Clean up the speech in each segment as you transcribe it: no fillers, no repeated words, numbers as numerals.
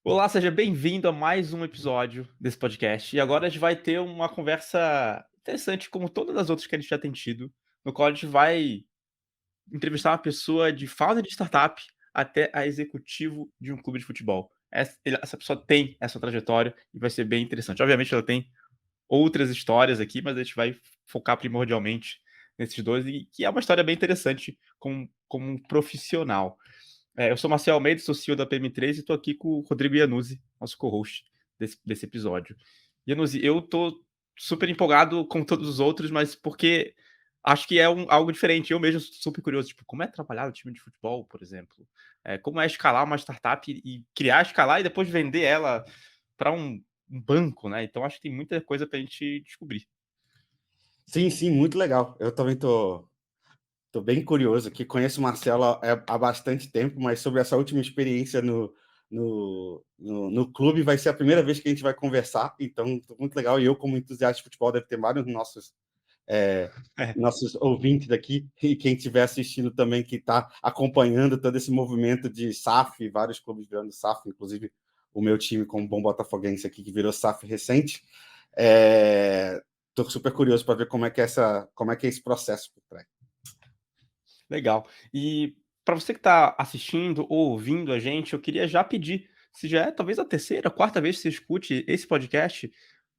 Olá, seja bem-vindo a mais um episódio desse podcast. E agora a gente vai ter uma conversa interessante, como todas as outras que a gente já tem tido, no qual a gente vai entrevistar uma pessoa de founder de startup até a executivo de um clube de futebol. Essa pessoa tem essa trajetória e vai ser bem interessante. Obviamente, ela tem outras histórias aqui, mas a gente vai focar primordialmente nesses dois, e que é uma história bem interessante como um profissional. Eu sou Marcel Almeida, sou CEO da PM3 e estou aqui com o Rodrigo Iannuzzi, nosso co-host desse episódio. Iannuzzi, eu tô super empolgado com todos os outros, mas porque acho que é algo diferente. Eu mesmo sou super curioso, tipo, como é trabalhar no time de futebol, por exemplo? Como é escalar uma startup e criar, escalar e depois vender ela para um banco, né? Então acho que tem muita coisa para a gente descobrir. Sim, sim, muito legal. Eu também tô bem curioso aqui. Conheço o Marcelo há bastante tempo, mas sobre essa última experiência no clube vai ser a primeira vez que a gente vai conversar, então tô muito legal. E eu, como entusiasta de futebol, deve ter vários eh, É. nossos ouvintes daqui, e quem estiver assistindo também, que está acompanhando todo esse movimento de SAF, vários clubes virando SAF, inclusive o meu time, como bom botafoguense aqui, que virou SAF recente. Estou super curioso para ver como é que é esse processo por trás. Legal. E para você que está assistindo ou ouvindo a gente, eu queria já pedir, se já é talvez a terceira, quarta vez que você escute esse podcast,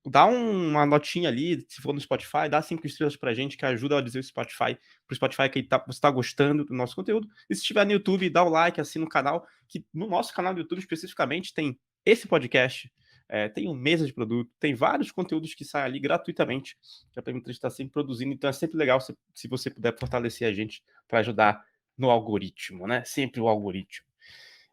dá uma notinha ali, se for no Spotify, dá 5 estrelas pra gente, que ajuda a dizer pro Spotify que você tá gostando do nosso conteúdo. E se estiver no YouTube, dá o like, assina o canal, que no nosso canal do YouTube especificamente tem esse podcast, tem o Mesa de Produto, tem vários conteúdos que saem ali gratuitamente, que a Permutrix está sempre produzindo, então é sempre legal se você puder fortalecer a gente para ajudar no algoritmo, né? Sempre o algoritmo.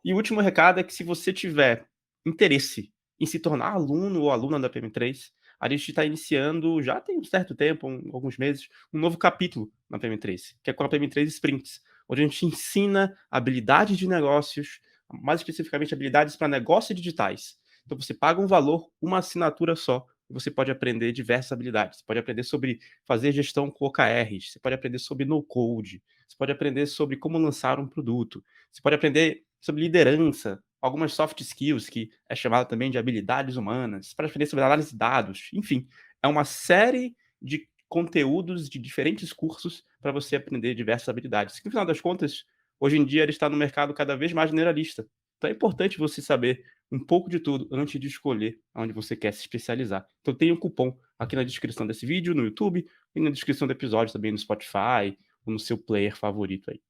E o último recado é que se você tiver interesse em se tornar aluno ou aluna da PM3, a gente está iniciando, já tem um certo tempo, alguns meses, um novo capítulo na PM3, que é com a PM3 Sprints, onde a gente ensina habilidades de negócios, mais especificamente habilidades para negócios digitais. Então você paga um valor, uma assinatura só, e você pode aprender diversas habilidades. Você pode aprender sobre fazer gestão com OKRs, você pode aprender sobre no-code, você pode aprender sobre como lançar um produto, você pode aprender sobre liderança, algumas soft skills, que é chamado também de habilidades humanas, para aprender sobre análise de dados, enfim, é uma série de conteúdos de diferentes cursos para você aprender diversas habilidades. Que, no final das contas, hoje em dia ele está no mercado cada vez mais generalista. Então é importante você saber um pouco de tudo antes de escolher onde você quer se especializar. Então tem um cupom aqui na descrição desse vídeo, no YouTube, e na descrição do episódio também no Spotify, ou no seu player favorito aí.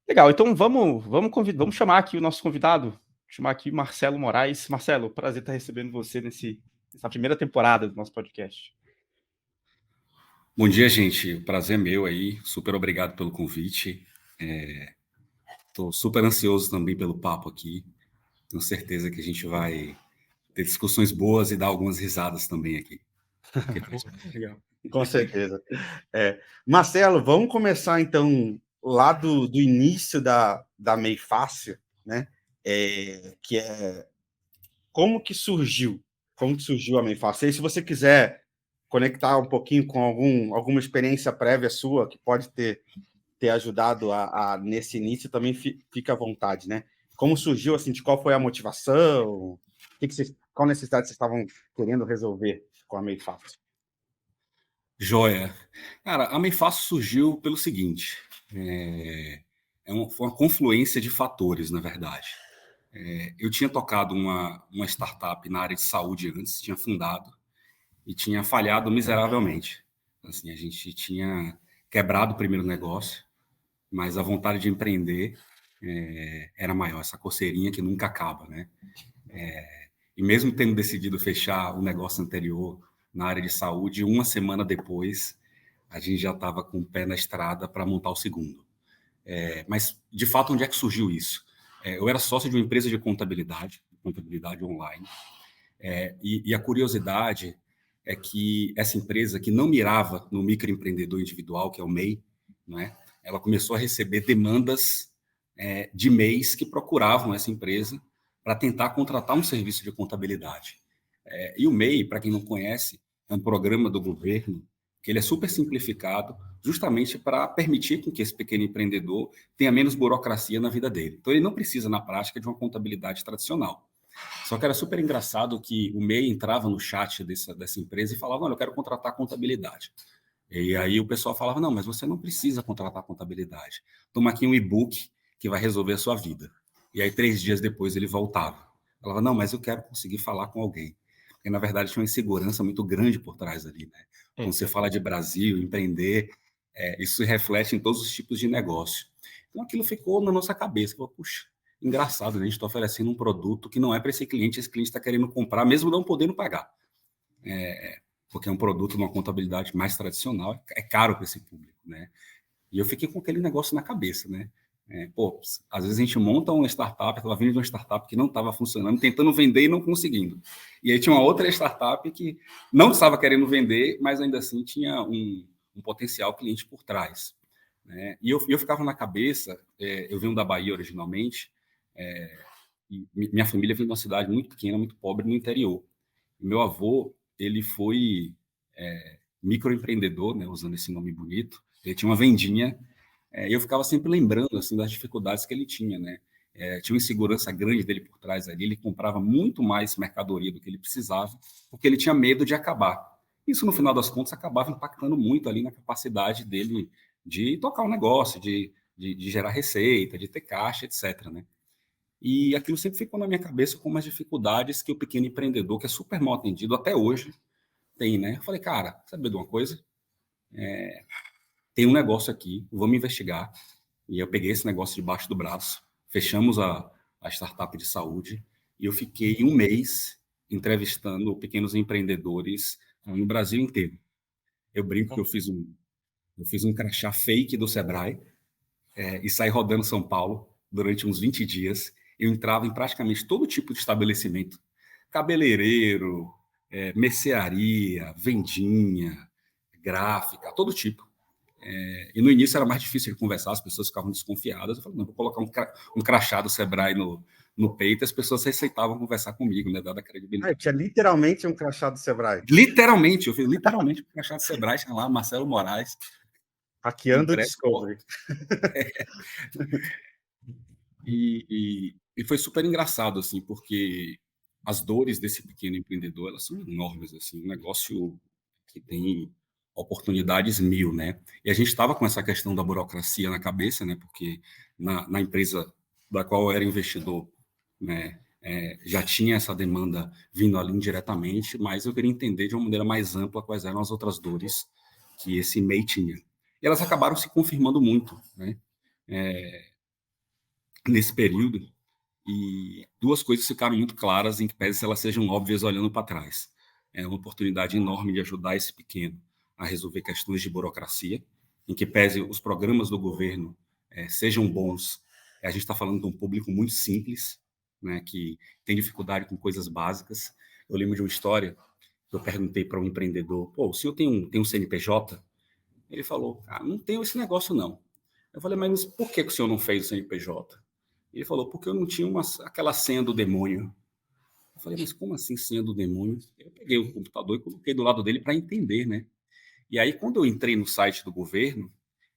Legal, então vamos chamar aqui o nosso convidado, chamar aqui Marcelo Moraes. Marcelo, prazer estar recebendo você nessa primeira temporada do nosso podcast. Bom dia, gente. O prazer é meu aí. Super obrigado pelo convite. Estou super ansioso também pelo papo aqui. Tenho certeza que a gente vai ter discussões boas e dar algumas risadas também aqui. Que faz parte. Legal. Com certeza. Marcelo, vamos começar então lá do início da Meio Fácil, né? Que é como que surgiu a Meio Fácil. E se você quiser conectar um pouquinho com alguma experiência prévia sua que pode ter ajudado nesse início, também fica à vontade, né? Como surgiu, assim, de qual foi a motivação? Qual necessidade vocês estavam querendo resolver com a Meio Fácil? Joia. Cara, a Meifácil surgiu pelo seguinte. Foi uma confluência de fatores, na verdade. Eu tinha tocado uma startup na área de saúde antes, tinha fundado, e tinha falhado miseravelmente. Assim, a gente tinha quebrado o primeiro negócio, mas a vontade de empreender era maior, essa coceirinha que nunca acaba, né? E mesmo tendo decidido fechar o negócio anterior na área de saúde, uma semana depois, a gente já estava com o pé na estrada para montar o segundo. Mas, de fato, onde é que surgiu isso? Eu era sócio de uma empresa de contabilidade online, e a curiosidade é que essa empresa, que não mirava no microempreendedor individual, que é o MEI, né, ela começou a receber demandas de MEIs que procuravam essa empresa para tentar contratar um serviço de contabilidade. E o MEI, para quem não conhece, é um programa do governo que ele é super simplificado justamente para permitir com que esse pequeno empreendedor tenha menos burocracia na vida dele. Então, ele não precisa, na prática, de uma contabilidade tradicional. Só que era super engraçado que o MEI entrava no chat dessa empresa e falava, olha, eu quero contratar contabilidade. E aí o pessoal falava, não, mas você não precisa contratar contabilidade. Toma aqui um e-book que vai resolver a sua vida. E aí 3 dias depois ele voltava. Falava, não, mas eu quero conseguir falar com alguém. Porque, na verdade, tinha uma insegurança muito grande por trás ali, né? Quando você fala de Brasil, empreender, isso se reflete em todos os tipos de negócio. Então, aquilo ficou na nossa cabeça. Falei, puxa, engraçado, né? A gente está oferecendo um produto que não é para esse cliente está querendo comprar, mesmo não podendo pagar. Porque é um produto de uma contabilidade mais tradicional, é caro para esse público, né? E eu fiquei com aquele negócio na cabeça, né? Às vezes a gente monta uma startup, estava vindo de uma startup que não estava funcionando, tentando vender e não conseguindo. E aí tinha uma outra startup que não estava querendo vender, mas ainda assim tinha um potencial cliente por trás, né? E eu ficava na cabeça, eu venho da Bahia originalmente, e minha família vem de uma cidade muito pequena, muito pobre no interior. Meu avô, ele foi microempreendedor, né, usando esse nome bonito. Ele tinha uma vendinha, e eu ficava sempre lembrando assim, das dificuldades que ele tinha, né? Tinha uma insegurança grande dele por trás ali, ele comprava muito mais mercadoria do que ele precisava, porque ele tinha medo de acabar. Isso, no final das contas, acabava impactando muito ali na capacidade dele de tocar um negócio, de gerar receita, de ter caixa, etc., né? E aquilo sempre ficou na minha cabeça como as dificuldades que o pequeno empreendedor, que é super mal atendido até hoje, tem, né? Eu falei, cara, sabe de uma coisa? Tem um negócio aqui, vamos investigar. E eu peguei esse negócio debaixo do braço, fechamos a startup de saúde e eu fiquei 1 mês entrevistando pequenos empreendedores no Brasil inteiro. Eu brinco que eu fiz um crachá fake do Sebrae e saí rodando São Paulo durante uns 20 dias. Eu entrava em praticamente todo tipo de estabelecimento, cabeleireiro, mercearia, vendinha, gráfica, todo tipo. E no início era mais difícil de conversar, as pessoas ficavam desconfiadas. Eu falei, não, vou colocar um crachá do Sebrae no peito, as pessoas aceitavam conversar comigo, né, dada a credibilidade. Tinha literalmente um crachá do Sebrae. Literalmente, eu fiz literalmente um crachá do Sebrae, tinha lá Marcelo Moraes. Hackeando o Discovery. E foi super engraçado, assim, porque as dores desse pequeno empreendedor, elas são enormes, assim, um negócio que tem oportunidades 1000, né? E a gente estava com essa questão da burocracia na cabeça, né? Porque na empresa da qual eu era investidor, né? Já tinha essa demanda vindo ali indiretamente, mas eu queria entender de uma maneira mais ampla quais eram as outras dores que esse MEI tinha. E elas acabaram se confirmando muito, né? Nesse período, e 2 coisas ficaram muito claras, em que pese elas sejam óbvias olhando para trás. É uma oportunidade enorme de ajudar esse pequeno a resolver questões de burocracia, em que pese os programas do governo sejam bons. A gente está falando de um público muito simples, né, que tem dificuldade com coisas básicas. Eu lembro de uma história que eu perguntei para um empreendedor, pô, o senhor tem um CNPJ? Ele falou, não tenho esse negócio não. Eu falei, mas por que o senhor não fez o CNPJ? Ele falou, porque eu não tinha aquela senha do demônio. Eu falei, mas como assim senha do demônio? Eu peguei o computador e coloquei do lado dele para entender, né? E aí, quando eu entrei no site do governo,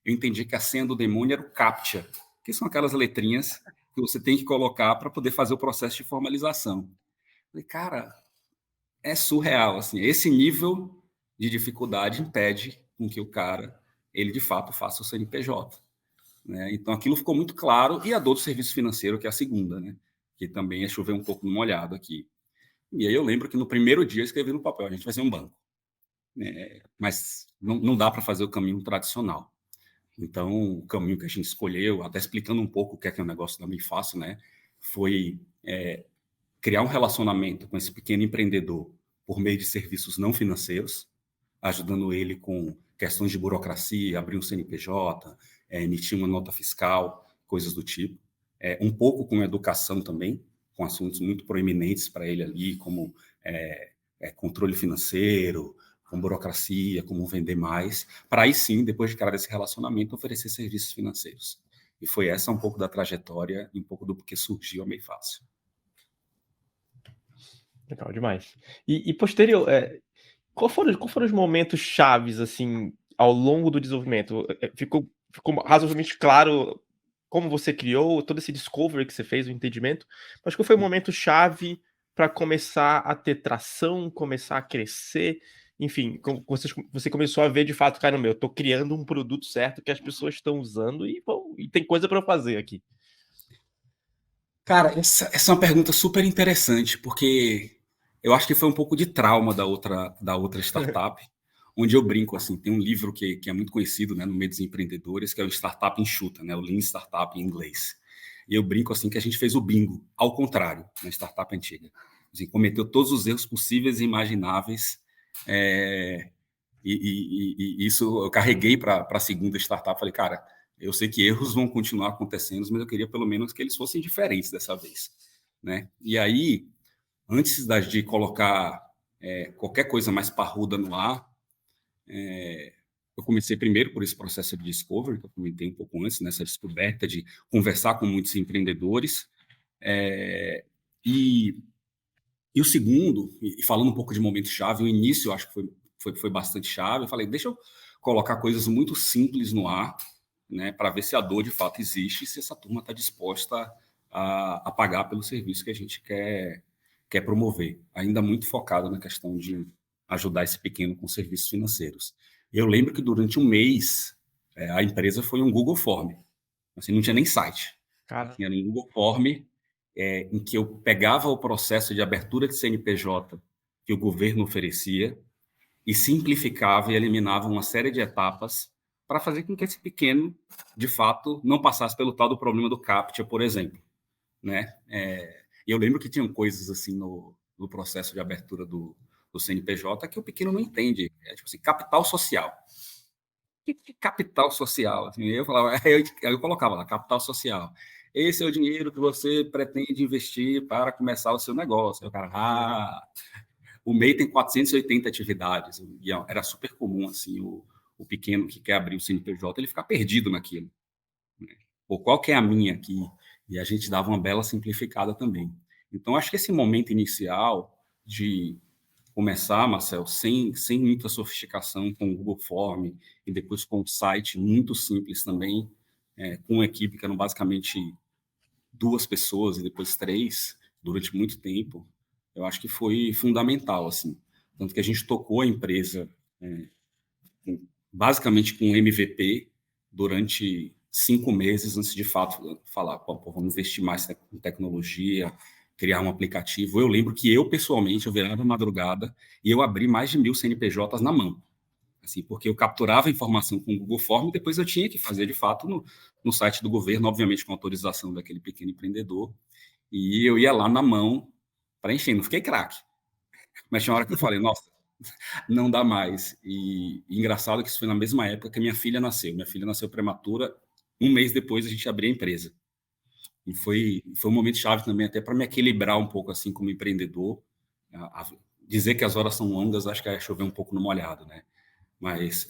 eu entendi que a senha do demônio era o CAPTCHA, que são aquelas letrinhas que você tem que colocar para poder fazer o processo de formalização. Eu falei, cara, é surreal, assim. Esse nível de dificuldade impede com que o cara, ele de fato faça o CNPJ. Né? Então, aquilo ficou muito claro, e a dor do serviço financeiro, que é a segunda, né? Que também é chover um pouco no molhado aqui. E aí eu lembro que no primeiro dia eu escrevi no papel, a gente vai ser um banco. Mas não dá para fazer o caminho tradicional. Então, o caminho que a gente escolheu, até explicando um pouco o que é o negócio da Mifácil, né? Foi criar um relacionamento com esse pequeno empreendedor por meio de serviços não financeiros, ajudando ele com questões de burocracia, abrir um CNPJ, emitir uma nota fiscal, coisas do tipo. Um pouco com educação também, com assuntos muito proeminentes para ele ali, como controle financeiro, com burocracia, como vender mais, para aí sim, depois de criar esse relacionamento, oferecer serviços financeiros. E foi essa um pouco da trajetória e um pouco do porquê surgiu a Mifácil. Legal demais. E posterior, Qual foram os momentos chaves, assim, ao longo do desenvolvimento? Ficou razoavelmente claro como você criou, todo esse discovery que você fez, o entendimento, mas qual foi o momento chave para começar a ter tração, começar a crescer, enfim, como você começou a ver de fato: "Caramba, eu tô criando um produto certo que as pessoas estão usando e tem coisa para eu fazer aqui"? Cara, essa é uma pergunta super interessante, porque eu acho que foi um pouco de trauma da outra startup, onde eu brinco, assim, tem um livro que é muito conhecido, né, no meio dos empreendedores, que é o Startup Enxuta, né, o Lean Startup em inglês. E eu brinco, assim, que a gente fez o bingo, ao contrário, na startup antiga. Assim, cometeu todos os erros possíveis e imagináveis, e isso eu carreguei para a segunda startup. Falei, cara, eu sei que erros vão continuar acontecendo, mas eu queria pelo menos que eles fossem diferentes dessa vez, né? E aí, antes de colocar qualquer coisa mais parruda no ar, eu comecei primeiro por esse processo de discovery, que eu comentei um pouco antes, nessa descoberta de conversar com muitos empreendedores. E o segundo, e falando um pouco de momento-chave, o início eu acho que foi bastante chave. Eu falei, deixa eu colocar coisas muito simples no ar, né, para ver se a dor de fato existe e se essa turma está disposta a pagar pelo serviço que a gente quer promover. Ainda muito focado na questão de ajudar esse pequeno com serviços financeiros. Eu lembro que durante um mês a empresa foi um Google Form. Assim, não tinha nem site. Cara, Tinha um Google Form em que eu pegava o processo de abertura de CNPJ que o governo oferecia e simplificava e eliminava uma série de etapas para fazer com que esse pequeno, de fato, não passasse pelo tal do problema do CAPTCHA, por exemplo, né? E eu lembro que tinham coisas assim no processo de abertura do CNPJ que o pequeno não entende. Tipo assim, capital social. Que capital social? Assim, eu falava, eu colocava lá, capital social. Esse é o dinheiro que você pretende investir para começar o seu negócio. Aí o cara, o MEI tem 480 atividades. E era super comum, assim, o pequeno que quer abrir o CNPJ, ele ficar perdido naquilo. Né? Pô, qual que é a minha aqui? E a gente dava uma bela simplificada também. Então, acho que esse momento inicial de começar, Marcel, sem muita sofisticação, com o Google Form e depois com um site muito simples também, com uma equipe que eram basicamente 2 pessoas e depois 3 durante muito tempo, eu acho que foi fundamental, assim. Tanto que a gente tocou a empresa basicamente com MVP durante 5 meses antes de fato falar, pô, vamos investir mais em tecnologia, criar um aplicativo. Eu lembro que eu, pessoalmente, eu virava madrugada e eu abri mais de 1.000 CNPJs na mão. Assim, porque eu capturava a informação com o Google Form e depois eu tinha que fazer, de fato, no site do governo, obviamente com autorização daquele pequeno empreendedor. E eu ia lá na mão para encher. Não fiquei craque. Mas tinha uma hora que eu falei, nossa, não dá mais. E engraçado que isso foi na mesma época que minha filha nasceu. Minha filha nasceu prematura, um mês depois a gente abriu a empresa. E foi um momento chave também até para me equilibrar um pouco assim como empreendedor. Dizer que as horas são longas, acho que é chover um pouco no molhado, né? Mas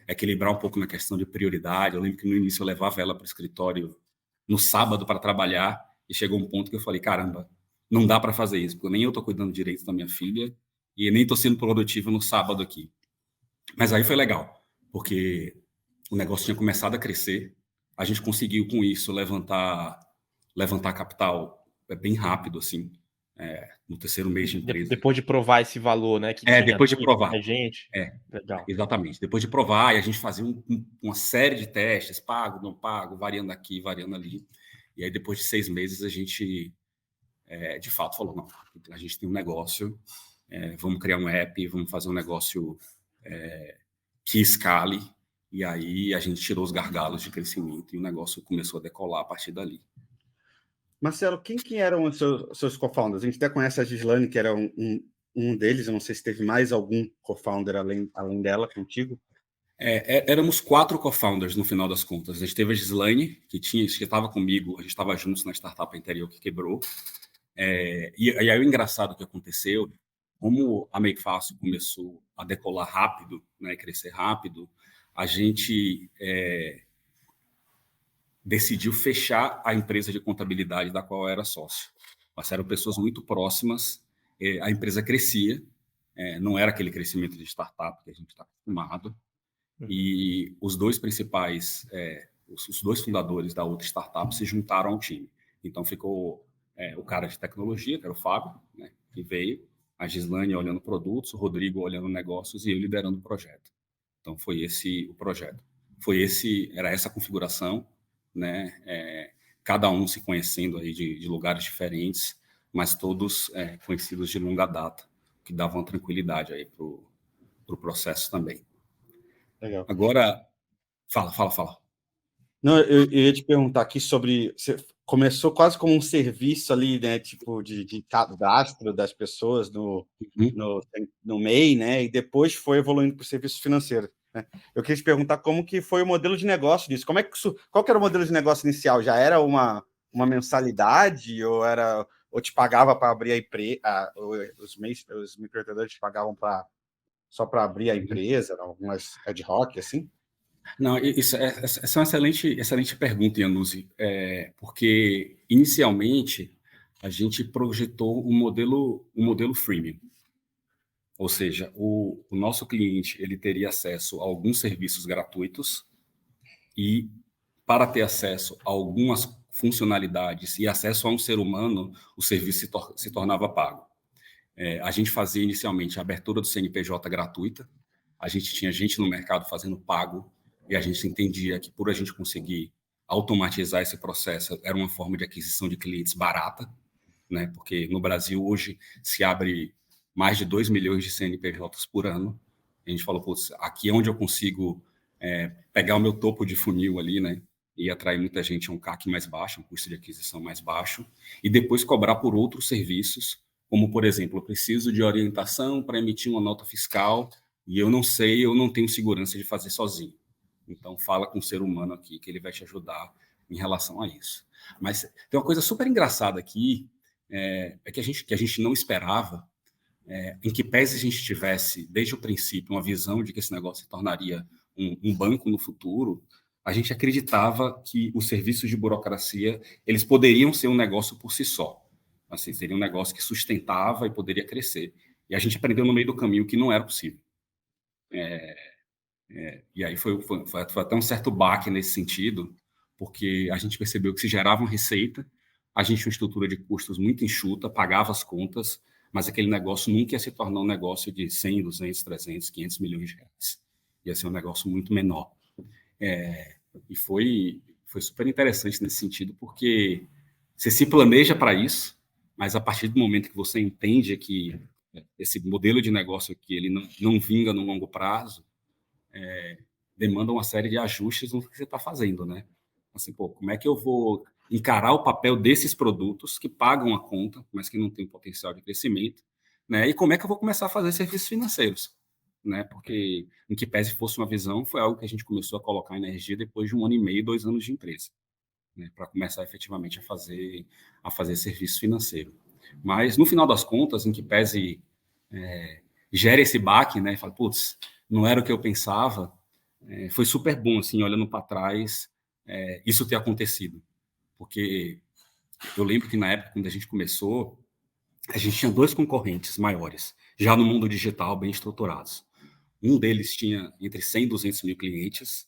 equilibrar um pouco na questão de prioridade. Eu lembro que no início eu levava ela para o escritório no sábado para trabalhar e chegou um ponto que eu falei, caramba, não dá para fazer isso, porque nem eu estou cuidando direito da minha filha e nem estou sendo produtivo no sábado aqui. Mas aí foi legal, porque o negócio tinha começado a crescer, a gente conseguiu com isso levantar capital bem rápido, assim, no terceiro mês de empresa. depois de provar esse valor, né, que tinha Depois de provar. tinha gente. Legal. Exatamente. Depois de provar, e a gente fazia uma série de testes, pago, não pago, variando aqui, variando ali. E aí, depois de 6 meses, a gente, de fato, falou, não, a gente tem um negócio, vamos criar um app, vamos fazer um negócio que escale. E aí, a gente tirou os gargalos de crescimento e o negócio começou a decolar a partir dali. Marcelo, quem eram os seus co-founders? A gente até conhece a Gislane, que era um deles. Eu não sei se teve mais algum co-founder além dela contigo. Éramos 4 co-founders no final das contas. A gente teve a Gislaine, que estava comigo, a gente estava juntos na startup anterior que quebrou. E aí o engraçado que aconteceu, como a Make Fácil começou a decolar rápido, né, crescer rápido, a gente decidiu fechar a empresa de contabilidade da qual eu era sócio. Mas eram pessoas muito próximas, a empresa crescia, não era aquele crescimento de startup que a gente está acostumado. E os dois principais, os dois fundadores da outra startup se juntaram ao time. Então ficou o cara de tecnologia, que era o Fábio, né, que veio, a Gislane olhando produtos, o Rodrigo olhando negócios e eu liderando o projeto. Então foi esse o projeto. Era essa configuração, né? Cada um se conhecendo aí de lugares diferentes, mas todos conhecidos de longa data, que davam tranquilidade aí para o processo também. Legal. Agora, fala. Não, eu ia te perguntar aqui sobre... Você começou quase como um serviço ali, né? Tipo, de cadastro das pessoas no MEI, né? E depois foi evoluindo para o serviço financeiro, né? Eu queria te perguntar como que foi o modelo de negócio disso. Qual que era o modelo de negócio inicial? Já era uma mensalidade ou te pagava para abrir a empresa? Os microempreendedores te pagavam só para abrir a empresa? Algumas ad hoc, assim? Não, essa é uma excelente pergunta, Iannuzzi, porque inicialmente a gente projetou um modelo freemium, ou seja, o nosso cliente ele teria acesso a alguns serviços gratuitos e para ter acesso a algumas funcionalidades e acesso a um ser humano, o serviço se tornava pago. A gente fazia inicialmente a abertura do CNPJ gratuita, a gente tinha gente no mercado fazendo pago, e a gente entendia que por a gente conseguir automatizar esse processo era uma forma de aquisição de clientes barata, né? Porque no Brasil hoje se abre mais de 2 milhões de CNPJs por ano. A gente falou, putz, aqui é onde eu consigo pegar o meu topo de funil ali, né? E atrair muita gente a um CAC mais baixo, um custo de aquisição mais baixo, e depois cobrar por outros serviços, como, por exemplo, eu preciso de orientação para emitir uma nota fiscal e eu não tenho segurança de fazer sozinho. Então, fala com o ser humano aqui, que ele vai te ajudar em relação a isso. Mas tem uma coisa super engraçada aqui, que a gente não esperava, em que pese a gente tivesse, desde o princípio, uma visão de que esse negócio se tornaria um banco no futuro, a gente acreditava que os serviços de burocracia, eles poderiam ser um negócio por si só. Assim, seria um negócio que sustentava e poderia crescer. E a gente aprendeu no meio do caminho que não era possível. E aí foi até um certo baque nesse sentido, porque a gente percebeu que se gerava uma receita, a gente tinha uma estrutura de custos muito enxuta, pagava as contas, mas aquele negócio nunca ia se tornar um negócio de 100, 200, 300, 500 milhões de reais. Ia ser um negócio muito menor. E foi super interessante nesse sentido, porque você se planeja para isso, mas a partir do momento que você entende que esse modelo de negócio aqui ele não vinga no longo prazo, demanda uma série de ajustes no que você está fazendo, né? Assim, como é que eu vou encarar o papel desses produtos que pagam a conta, mas que não têm potencial de crescimento, né? E como é que eu vou começar a fazer serviços financeiros, né? Porque, em que pese fosse uma visão, foi algo que a gente começou a colocar energia depois de 1 ano e meio, 2 anos de empresa, né? Para começar efetivamente a fazer serviço financeiro. Mas, no final das contas, em que pese gera esse baque, né? Fala, putz, não era o que eu pensava. Foi super bom, assim, olhando para trás, isso ter acontecido. Porque eu lembro que na época, quando a gente começou, a gente tinha 2 concorrentes maiores, já no mundo digital, bem estruturados. Um deles tinha entre 100 e 200 mil clientes,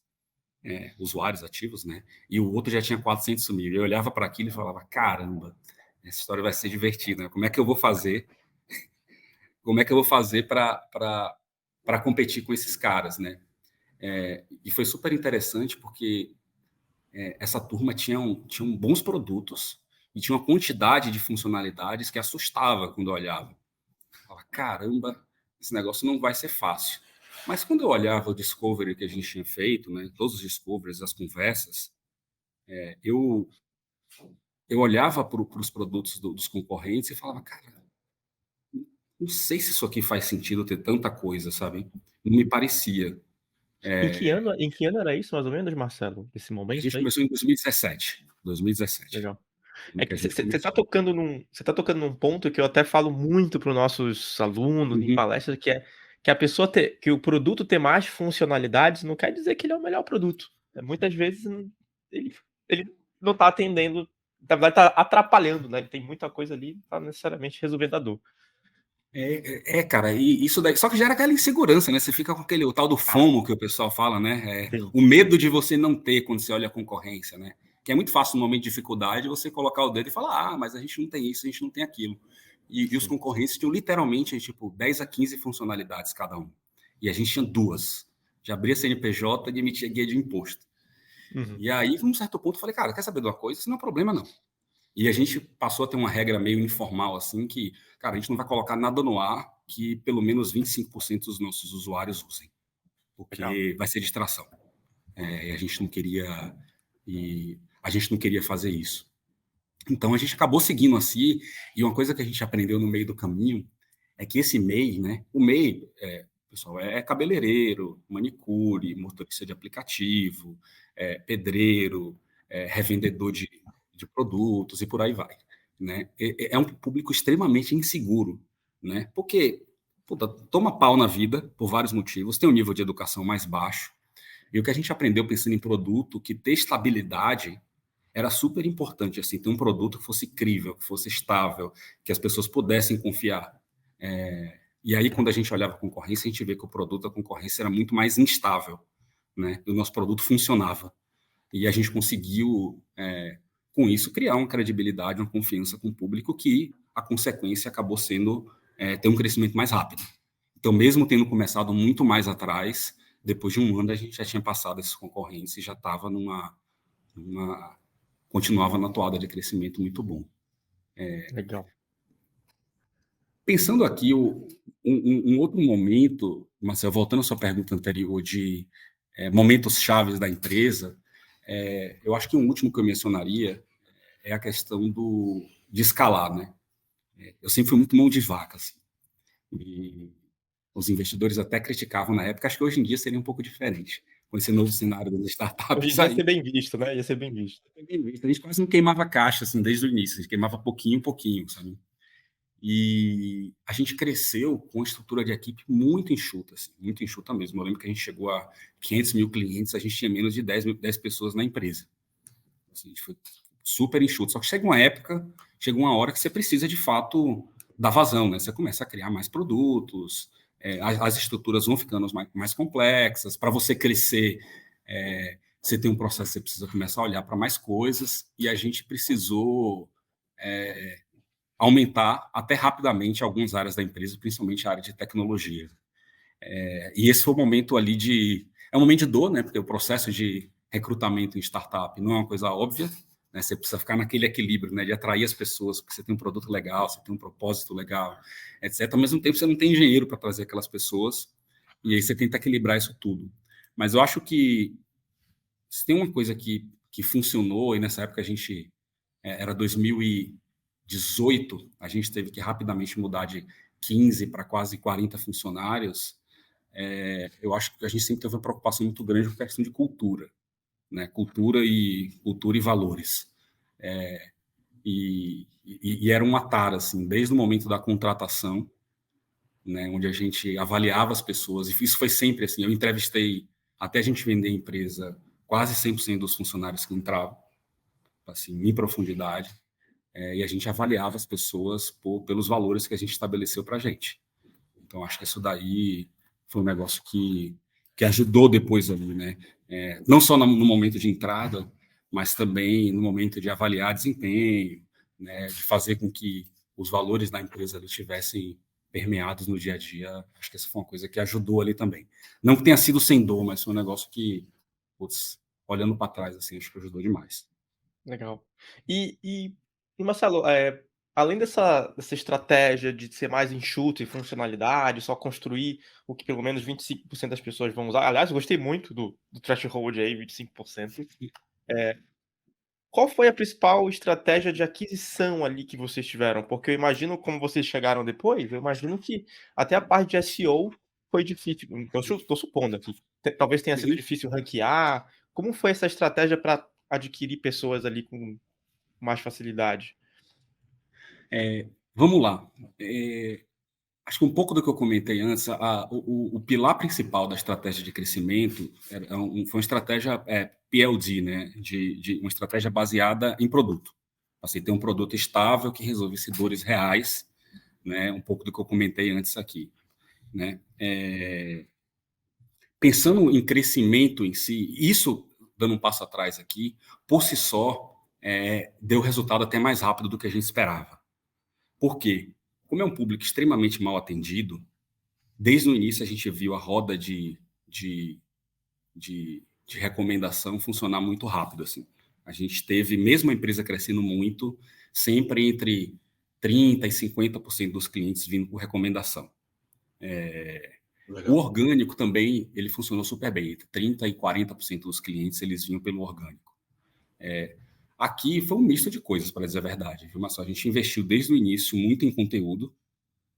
usuários ativos, né? E o outro já tinha 400 mil. Eu olhava para aquilo e falava, caramba, essa história vai ser divertida, né? Como é que eu vou fazer para competir com esses caras, né? E foi super interessante porque essa turma tinha bons produtos e tinha uma quantidade de funcionalidades que assustava quando eu olhava. Eu falava, caramba, esse negócio não vai ser fácil. Mas quando eu olhava o discovery que a gente tinha feito, né, todos os discoveries, as conversas, eu olhava para os produtos dos concorrentes e falava, cara, não sei se isso aqui faz sentido ter tanta coisa, sabe? Não me parecia. Em que ano era isso, mais ou menos, Marcelo? Esse A momento gente aí? começou em 2017. Legal. Que a gente Você está começou. tocando num ponto que eu até falo muito para os nossos alunos em palestras, que o produto ter mais funcionalidades não quer dizer que ele é o melhor produto. Muitas vezes ele não está atendendo, na verdade está atrapalhando, né? Ele tem muita coisa ali, não está necessariamente resolvendo a dor. Cara, e isso daí, só que gera aquela insegurança, né? Você fica com o tal do FOMO que o pessoal fala, né? O medo de você não ter quando você olha a concorrência, né? Que é muito fácil no momento de dificuldade você colocar o dedo e falar, mas a gente não tem isso, a gente não tem aquilo. E os concorrentes tinham literalmente, tipo, 10 a 15 funcionalidades cada um. E a gente tinha 2. De abrir a CNPJ e de emitir guia de imposto. E aí, num certo ponto, eu falei, cara, quer saber de uma coisa? Isso não é problema, não. E a gente passou a ter uma regra meio informal, assim, que, cara, a gente não vai colocar nada no ar que pelo menos 25% dos nossos usuários usem, porque vai ser distração. E a gente não queria fazer isso. Então a gente acabou seguindo assim, e uma coisa que a gente aprendeu no meio do caminho é que esse MEI, né? O MEI, pessoal, é cabeleireiro, manicure, motorista de aplicativo, pedreiro, revendedor de produtos e por aí vai, né? É um público extremamente inseguro, né? Porque toma pau na vida por vários motivos, tem um nível de educação mais baixo, e o que a gente aprendeu pensando em produto, que ter estabilidade era super importante, assim, ter um produto que fosse crível, que fosse estável, que as pessoas pudessem confiar. E aí, quando a gente olhava a concorrência, a gente vê que o produto da concorrência era muito mais instável, né? E o nosso produto funcionava. E a gente conseguiu, com isso, criar uma credibilidade, uma confiança com o público que a consequência acabou sendo ter um crescimento mais rápido. Então, mesmo tendo começado muito mais atrás, depois de um ano a gente já tinha passado esses concorrentes e já estava continuava na toada de crescimento muito bom. Legal. Pensando aqui, um outro momento, Marcelo, voltando à sua pergunta anterior de momentos chaves da empresa, eu acho que um último que eu mencionaria é a questão de escalar, né? Eu sempre fui muito mão de vaca, assim, e os investidores até criticavam na época, acho que hoje em dia seria um pouco diferente, com esse novo cenário das startups. Ia ser bem visto, né? Ia ser bem visto. A gente quase não queimava caixa, assim, desde o início, a gente queimava pouquinho, sabe? E a gente cresceu com uma estrutura de equipe muito enxuta, assim, muito enxuta mesmo. Eu lembro que a gente chegou a 500 mil clientes, a gente tinha menos de 10 pessoas na empresa. Assim, a gente foi super enxuto. Só que chega uma hora que você precisa, de fato, dar vazão, né? Você começa a criar mais produtos, as estruturas vão ficando mais complexas. Para você crescer, você tem um processo, você precisa começar a olhar para mais coisas, e a gente precisou aumentar até rapidamente algumas áreas da empresa, principalmente a área de tecnologia. E esse foi o momento ali é um momento de dor, né? Porque o processo de recrutamento em startup não é uma coisa óbvia, né? Você precisa ficar naquele equilíbrio, né? De atrair as pessoas, porque você tem um produto legal, você tem um propósito legal, etc. Ao mesmo tempo, você não tem dinheiro para trazer aquelas pessoas, e aí você tenta equilibrar isso tudo. Mas eu acho que se tem uma coisa que funcionou, e nessa época a gente era 2018, a gente teve que rapidamente mudar de 15 para quase 40 funcionários. Eu acho que a gente sempre teve uma preocupação muito grande com a questão de cultura, né? Cultura e valores. E era um atar, assim, desde o momento da contratação, né, onde a gente avaliava as pessoas, e isso foi sempre assim. Eu entrevistei, até a gente vender a empresa, quase 100% dos funcionários que entravam, assim, em profundidade. E a gente avaliava as pessoas pelos valores que a gente estabeleceu para a gente. Então, acho que isso daí foi um negócio que ajudou depois ali, né? Não só no momento de entrada, mas também no momento de avaliar desempenho, né? De fazer com que os valores da empresa ali estivessem permeados no dia a dia. Acho que essa foi uma coisa que ajudou ali também. Não que tenha sido sem dor, mas foi um negócio que, olhando para trás, assim, acho que ajudou demais. Legal. E Marcelo, além dessa estratégia de ser mais enxuto em funcionalidade, só construir o que pelo menos 25% das pessoas vão usar. Aliás, eu gostei muito do threshold aí, 25%. Qual foi a principal estratégia de aquisição ali que vocês tiveram? Porque eu imagino, como vocês chegaram depois, eu imagino que até a parte de SEO foi difícil. Eu estou supondo aqui. Talvez tenha sido difícil ranquear. Como foi essa estratégia para adquirir pessoas ali com mais facilidade? Vamos lá. Acho que um pouco do que eu comentei antes, o pilar principal da estratégia de crescimento foi uma estratégia PLD, né? De uma estratégia baseada em produto. Assim, ter um produto estável que resolvesse dores reais né? Um pouco do que eu comentei antes aqui, né? Pensando em crescimento em si, isso, dando um passo atrás aqui, por si só, deu resultado até mais rápido do que a gente esperava. Por quê? Como é um público extremamente mal atendido, desde o início a gente viu a roda de recomendação funcionar muito rápido, assim. A gente teve, mesmo a empresa crescendo muito, sempre entre 30% e 50% dos clientes vindo por recomendação. O orgânico também, ele funcionou super bem. Entre 30% e 40% dos clientes, eles vinham pelo orgânico. Aqui foi um misto de coisas, para dizer a verdade. Viu? Mas a gente investiu desde o início muito em conteúdo,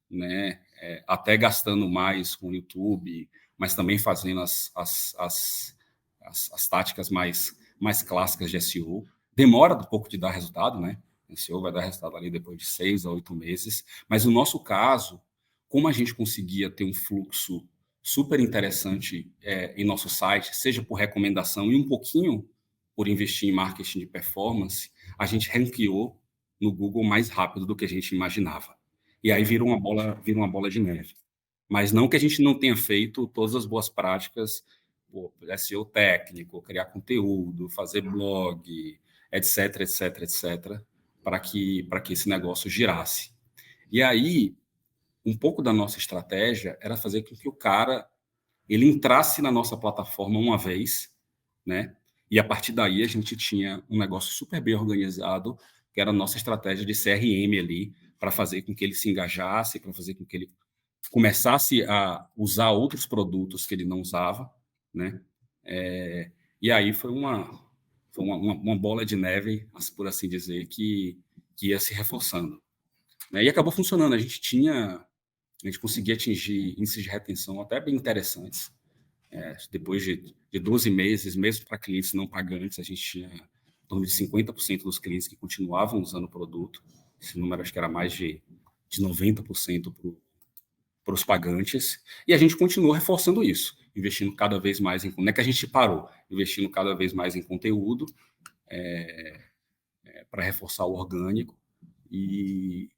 né? Até gastando mais com o YouTube, mas também fazendo as táticas mais clássicas de SEO. Demora um pouco de dar resultado, né? SEO vai dar resultado ali depois de 6 a 8 meses. Mas no nosso caso, como a gente conseguia ter um fluxo super interessante em nosso site, seja por recomendação e um pouquinho por investir em marketing de performance, a gente ranqueou no Google mais rápido do que a gente imaginava. E aí vira uma bola de neve. Mas não que a gente não tenha feito todas as boas práticas, SEO técnico, criar conteúdo, fazer blog, etc, etc, etc, para que esse negócio girasse. E aí, um pouco da nossa estratégia era fazer com que o cara ele entrasse na nossa plataforma uma vez, né? E a partir daí a gente tinha um negócio super bem organizado, que era a nossa estratégia de CRM ali, para fazer com que ele se engajasse, para fazer com que ele começasse a usar outros produtos que ele não usava, né? E aí foi uma bola de neve, por assim dizer, que ia se reforçando, né? E acabou funcionando. A gente conseguia atingir índices de retenção até bem interessantes. Depois de 12 meses, mesmo para clientes não pagantes, a gente tinha em torno de 50% dos clientes que continuavam usando o produto. Esse número acho que era mais de 90% para os pagantes. E a gente continuou reforçando isso, investindo cada vez mais em... Não é que a gente parou, investindo cada vez mais em conteúdo para reforçar o orgânico e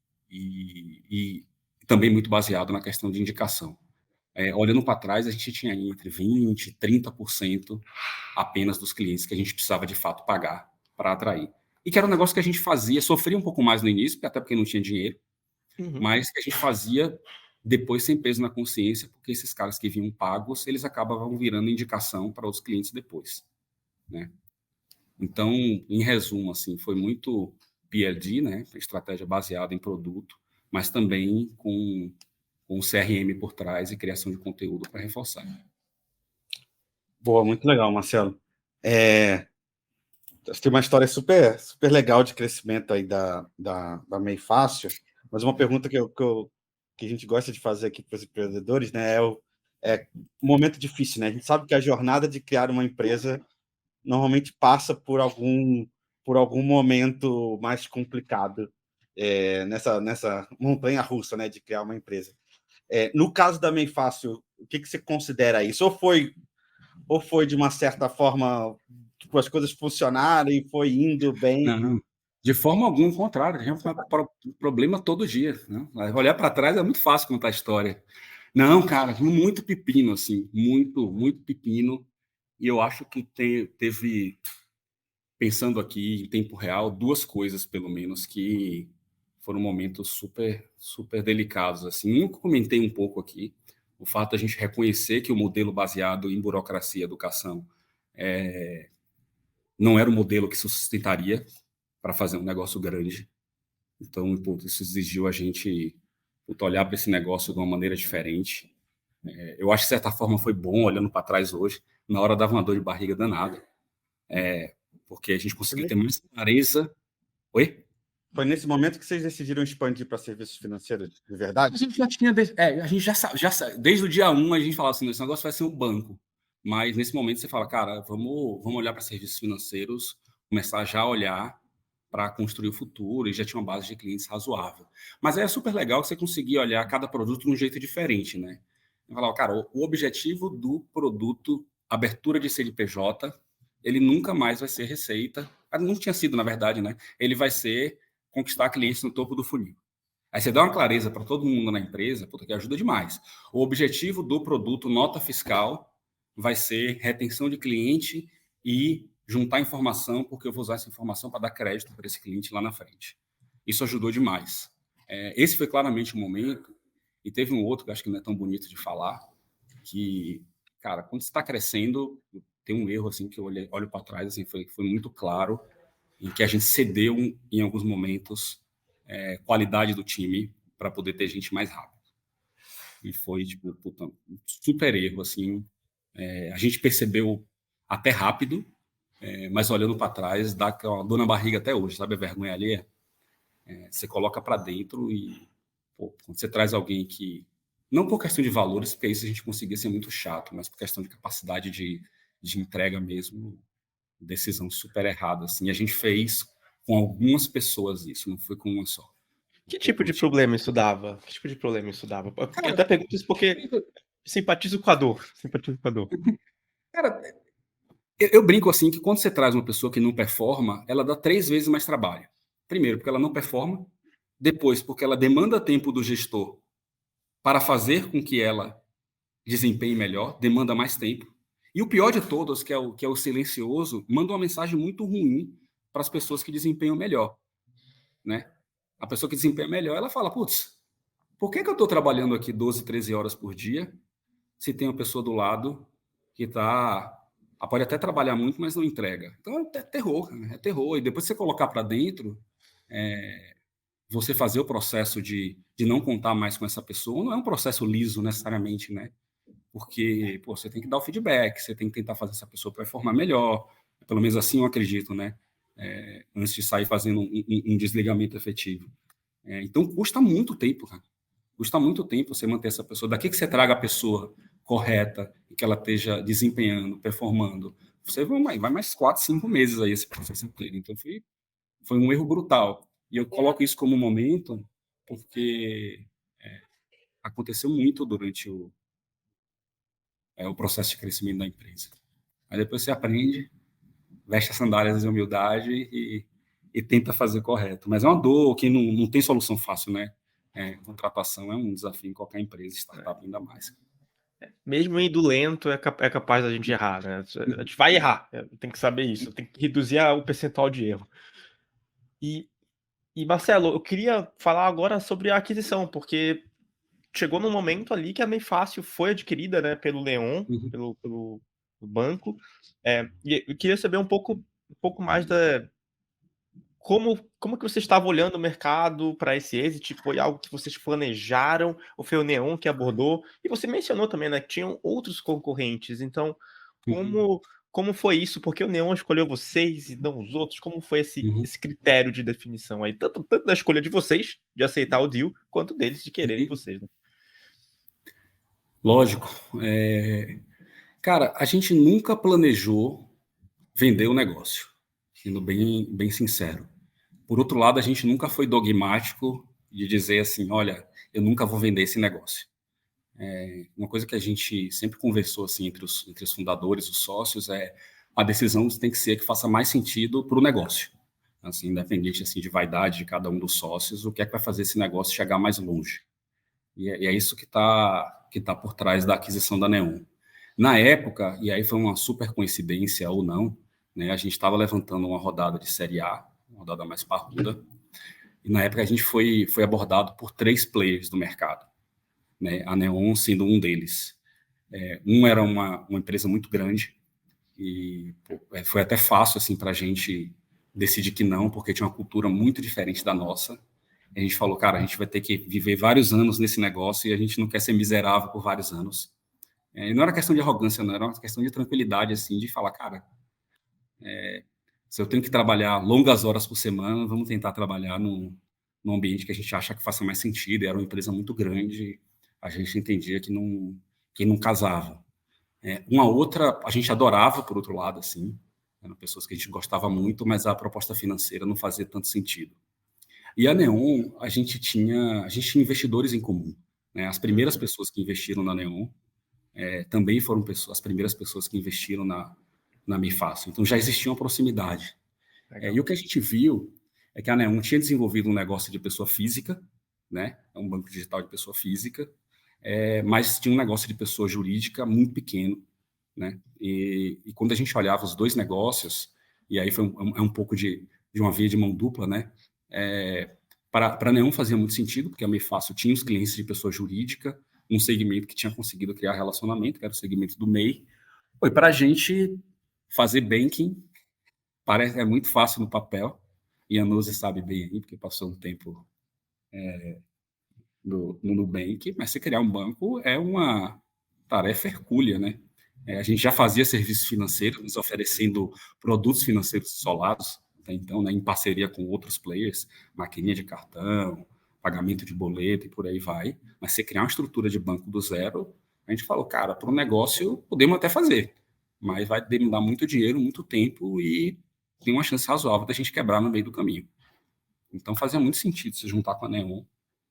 também muito baseado na questão de indicação. Olhando para trás, a gente tinha entre 20% e 30% apenas dos clientes que a gente precisava de fato pagar para atrair. E que era um negócio que a gente fazia, sofria um pouco mais no início, até porque não tinha dinheiro, mas que a gente fazia depois sem peso na consciência, porque esses caras que vinham pagos, eles acabavam virando indicação para outros clientes depois, né? Então, em resumo, assim, foi muito PLD, né? Estratégia baseada em produto, mas também com o CRM por trás e criação de conteúdo para reforçar. Boa, muito legal, Marcelo. Tem uma história super, super legal de crescimento aí da MEI Fácil, mas uma pergunta que a gente gosta de fazer aqui para os empreendedores, né, é um momento difícil, né? A gente sabe que a jornada de criar uma empresa normalmente passa por algum momento mais complicado nessa montanha-russa, né, de criar uma empresa. No caso da MEI Fácil, o que você considera isso? Ou foi de uma certa forma, tipo, as coisas funcionaram e foi indo bem? Não, de forma alguma, ao contrário, a gente tem problema todo dia, né? Olhar para trás é muito fácil contar a história. Não, cara, muito pepino, assim, muito, muito pepino. E eu acho que teve, pensando aqui em tempo real, duas coisas, pelo menos, que foram momentos super, super delicados, assim. Um que eu comentei um pouco aqui, o fato de a gente reconhecer que o modelo baseado em burocracia e educação não era o modelo que sustentaria para fazer um negócio grande. Então, isso exigiu a gente olhar para esse negócio de uma maneira diferente. Eu acho que, de certa forma, foi bom, olhando para trás hoje. Na hora dava uma dor de barriga danada. Porque a gente conseguiu ter mais clareza. Oi? Foi nesse momento que vocês decidiram expandir para serviços financeiros, de verdade? A gente já tinha... a gente já desde o dia 1, a gente falava assim, esse negócio vai ser um banco. Mas, nesse momento, você fala, cara, vamos olhar para serviços financeiros, começar já a olhar para construir o futuro, e já tinha uma base de clientes razoável. Mas é super legal que você conseguia olhar cada produto de um jeito diferente, né? Eu falava, cara, o objetivo do produto, abertura de CNPJ, ele nunca mais vai ser receita. Não tinha sido, na verdade, né? Ele vai ser conquistar clientes no topo do funil. Aí você dá uma clareza para todo mundo na empresa, puta, que ajuda demais. O objetivo do produto nota fiscal vai ser retenção de cliente e juntar informação, porque eu vou usar essa informação para dar crédito para esse cliente lá na frente. Isso ajudou demais. Esse foi claramente o momento, e teve um outro que eu acho que não é tão bonito de falar, que, cara, quando você está crescendo, tem um erro assim que eu olho para trás, assim, foi muito claro, em que a gente cedeu em alguns momentos qualidade do time para poder ter gente mais rápido. E foi, tipo, puta, um super erro, assim. A gente percebeu até rápido, mas olhando para trás, dá aquela dor na barriga até hoje, sabe? A vergonha alheia. Você coloca para dentro e, pô, quando você traz alguém que, não por questão de valores, porque isso a gente conseguia ser muito chato, mas por questão de capacidade de entrega mesmo, decisão super errada, assim. A gente fez com algumas pessoas isso, não foi com uma só. Que tipo de problema isso dava? Que tipo de problema isso dava? Eu até pergunto isso porque simpatizo com a dor. Simpatizo com a dor. Cara, eu brinco assim que quando você traz uma pessoa que não performa, ela dá 3 vezes mais trabalho. Primeiro, porque ela não performa. Depois, porque ela demanda tempo do gestor para fazer com que ela desempenhe melhor, demanda mais tempo. E o pior de todos, que é o silencioso, manda uma mensagem muito ruim para as pessoas que desempenham melhor, né? A pessoa que desempenha melhor, ela fala, putz, por que eu estou trabalhando aqui 12, 13 horas por dia se tem uma pessoa do lado que pode até trabalhar muito, mas não entrega? Então é terror, né? É terror. E depois você colocar para dentro, você fazer o processo de não contar mais com essa pessoa, não é um processo liso necessariamente, né? Porque, pô, você tem que dar o feedback, você tem que tentar fazer essa pessoa performar melhor, pelo menos assim eu acredito, né? Antes de sair fazendo um desligamento efetivo. Então, custa muito tempo, cara. Custa muito tempo você manter essa pessoa. Daqui que você traga a pessoa correta e que ela esteja desempenhando, performando, você vai mais 4, 5 meses aí esse processo inteiro. Então, foi um erro brutal. E eu coloco isso como momento porque aconteceu muito durante o processo de crescimento da empresa. Aí depois você aprende, veste as sandálias de humildade e tenta fazer correto. Mas é uma dor que não tem solução fácil, né? Contratação é um desafio em qualquer empresa, startup ainda mais. Mesmo indo lento, é capaz da gente errar, né? A gente vai errar, tem que saber isso, tem que reduzir o percentual de erro. E Marcelo, eu queria falar agora sobre a aquisição, porque chegou num momento ali que a Meifácil foi adquirida, né, pelo Leon, pelo banco. E eu queria saber um pouco mais como que você estava olhando o mercado para esse exit? Foi algo que vocês planejaram ou foi o Neon que abordou? E você mencionou também, né, que tinham outros concorrentes. Então, como foi isso? Por que o Neon escolheu vocês e não os outros? Como foi esse critério de definição aí? Tanto da escolha de vocês de aceitar o deal, quanto deles de quererem vocês, né? Lógico. Cara, a gente nunca planejou vender o negócio, sendo bem sincero. Por outro lado, a gente nunca foi dogmático de dizer assim, olha, eu nunca vou vender esse negócio. Uma coisa que a gente sempre conversou assim, entre os fundadores, os sócios, a decisão tem que ser que faça mais sentido para o negócio. Assim, independente assim, de vaidade de cada um dos sócios, o que é que vai fazer esse negócio chegar mais longe. E é isso que tá por trás da aquisição da Neon. Na época, e aí foi uma super coincidência ou não, né, a gente estava levantando uma rodada de Série A, uma rodada mais parruda, e na época a gente foi abordado por 3 players do mercado, né, a Neon sendo um deles. Um era uma empresa muito grande, e foi até fácil assim, para a gente decidir que não, porque tinha uma cultura muito diferente da nossa. A gente falou, cara, a gente vai ter que viver vários anos nesse negócio e a gente não quer ser miserável por vários anos. E não era questão de arrogância, não, era uma questão de tranquilidade, assim, de falar, cara, se eu tenho que trabalhar longas horas por semana, vamos tentar trabalhar num ambiente que a gente acha que faça mais sentido. E era uma empresa muito grande, a gente entendia que não casava. Uma outra, a gente adorava, por outro lado, assim, eram pessoas que a gente gostava muito, mas a proposta financeira não fazia tanto sentido. E a Neon, a gente tinha investidores em comum, né? As primeiras pessoas que investiram na Neon também foram as primeiras pessoas que investiram na Meifácil. Então já existia uma proximidade. E o que a gente viu é que a Neon tinha desenvolvido um negócio de pessoa física, né? É um banco digital de pessoa física, mas tinha um negócio de pessoa jurídica muito pequeno, né? E quando a gente olhava os dois negócios, e aí foi um pouco de uma via de mão dupla, né? Para nenhum fazia muito sentido, porque a Meio Fácil tinha os clientes de pessoa jurídica, um segmento que tinha conseguido criar relacionamento, que era o segmento do MEI. Foi para a gente fazer banking, é muito fácil no papel, e a Nuzi sabe bem aí, porque passou um tempo no Nubank, mas você criar um banco é uma tarefa hercúlea, né? A gente já fazia serviços financeiros, nos oferecendo produtos financeiros isolados, até então, né, em parceria com outros players, maquininha de cartão, pagamento de boleto e por aí vai. Mas você criar uma estrutura de banco do zero, a gente falou, cara, para o negócio podemos até fazer, mas vai demandar muito dinheiro, muito tempo e tem uma chance razoável da gente quebrar no meio do caminho. Então fazia muito sentido se juntar com a Neon.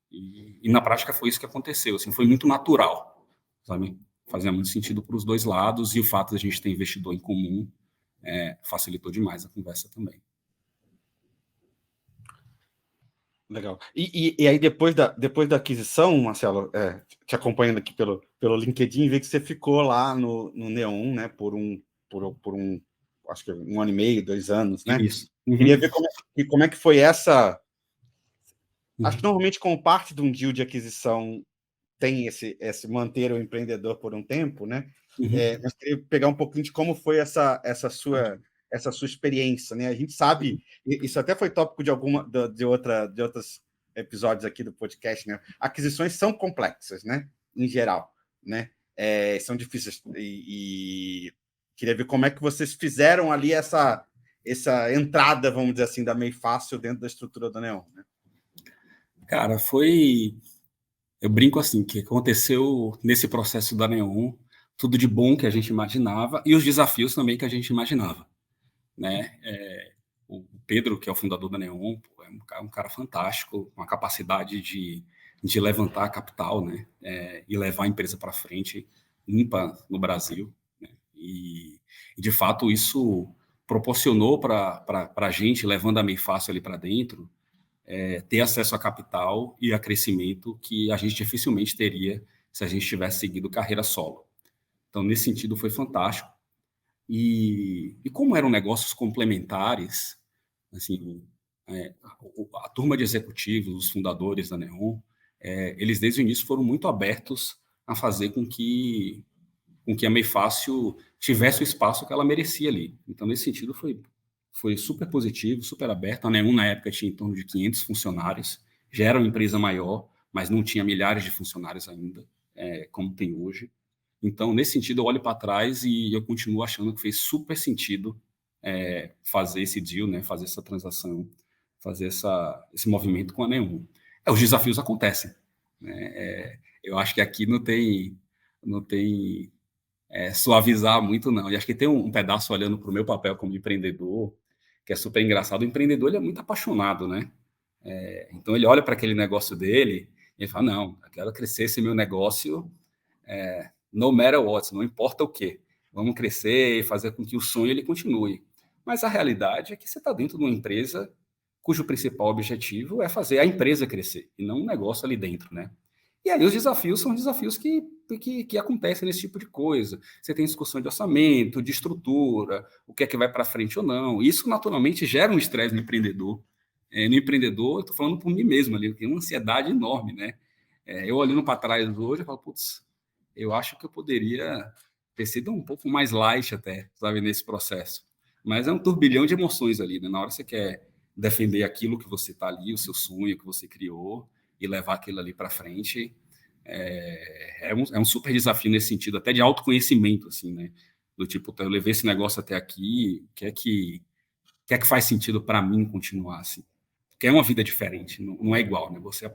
E na prática foi isso que aconteceu, assim, foi muito natural, sabe? Fazia muito sentido para os dois lados e o fato de a gente ter investidor em comum facilitou demais a conversa também. Legal. E aí, depois da aquisição, Marcelo, te acompanhando aqui pelo LinkedIn, vi que você ficou lá no Neon, né, por um, acho que 1 ano e meio, 2 anos, né? Isso. Uhum. Queria ver como é que foi essa... Acho que normalmente, como parte de um deal de aquisição, tem esse manter o empreendedor por um tempo, né? Uhum. Mas queria pegar um pouquinho de como foi essa sua experiência, né? A gente sabe, isso até foi tópico de outros episódios aqui do podcast, né? Aquisições são complexas, né? Em geral, né? São difíceis e queria ver como é que vocês fizeram ali essa entrada, vamos dizer assim, da Meio Fácil dentro da estrutura da Neon, né? Cara, eu brinco assim, que aconteceu nesse processo da Neon, tudo de bom que a gente imaginava e os desafios também que a gente imaginava, né? O Pedro, que é o fundador da Neon, é um cara fantástico, com a capacidade de levantar capital, né? E levar a empresa para frente, ímpar no Brasil, né? E, de fato, isso proporcionou para a gente, levando a Meio Fácil ali para dentro, ter acesso a capital e a crescimento que a gente dificilmente teria se a gente tivesse seguido carreira solo. Então, nesse sentido, foi fantástico. E como eram negócios complementares, assim, a turma de executivos, os fundadores da Neon, eles desde o início foram muito abertos a fazer com que a Meio Fácil tivesse o espaço que ela merecia ali. Então, nesse sentido, foi super positivo, super aberto. A Neon, na época, tinha em torno de 500 funcionários, já era uma empresa maior, mas não tinha milhares de funcionários ainda, como tem hoje. Então, nesse sentido, eu olho para trás e eu continuo achando que fez super sentido fazer esse deal, né, fazer essa transação, fazer esse movimento com a Neon. Os desafios acontecem, né? Eu acho que aqui não tem suavizar muito, não. E acho que tem um pedaço olhando para o meu papel como empreendedor, que é super engraçado. O empreendedor ele é muito apaixonado, né? Então ele olha para aquele negócio dele e ele fala, não, eu quero crescer esse meu negócio no matter what, não importa o quê. Vamos crescer e fazer com que o sonho ele continue. Mas a realidade é que você está dentro de uma empresa cujo principal objetivo é fazer a empresa crescer, e não um negócio ali dentro, né? E aí os desafios são desafios que acontecem nesse tipo de coisa. Você tem discussão de orçamento, de estrutura, o que é que vai para frente ou não. Isso, naturalmente, gera um estresse no empreendedor. No empreendedor, eu estou falando por mim mesmo ali, tem uma ansiedade enorme, né? Eu olhando para trás hoje, eu falo, putz, eu acho que eu poderia ter sido um pouco mais light até, sabe, nesse processo. Mas é um turbilhão de emoções ali, né? Na hora que você quer defender aquilo que você está ali, o seu sonho que você criou, e levar aquilo ali para frente, é um super desafio nesse sentido, até de autoconhecimento, assim, né? Do tipo, eu levei esse negócio até aqui, o que é que faz sentido para mim continuar assim? Porque é uma vida diferente, não é igual, né? Você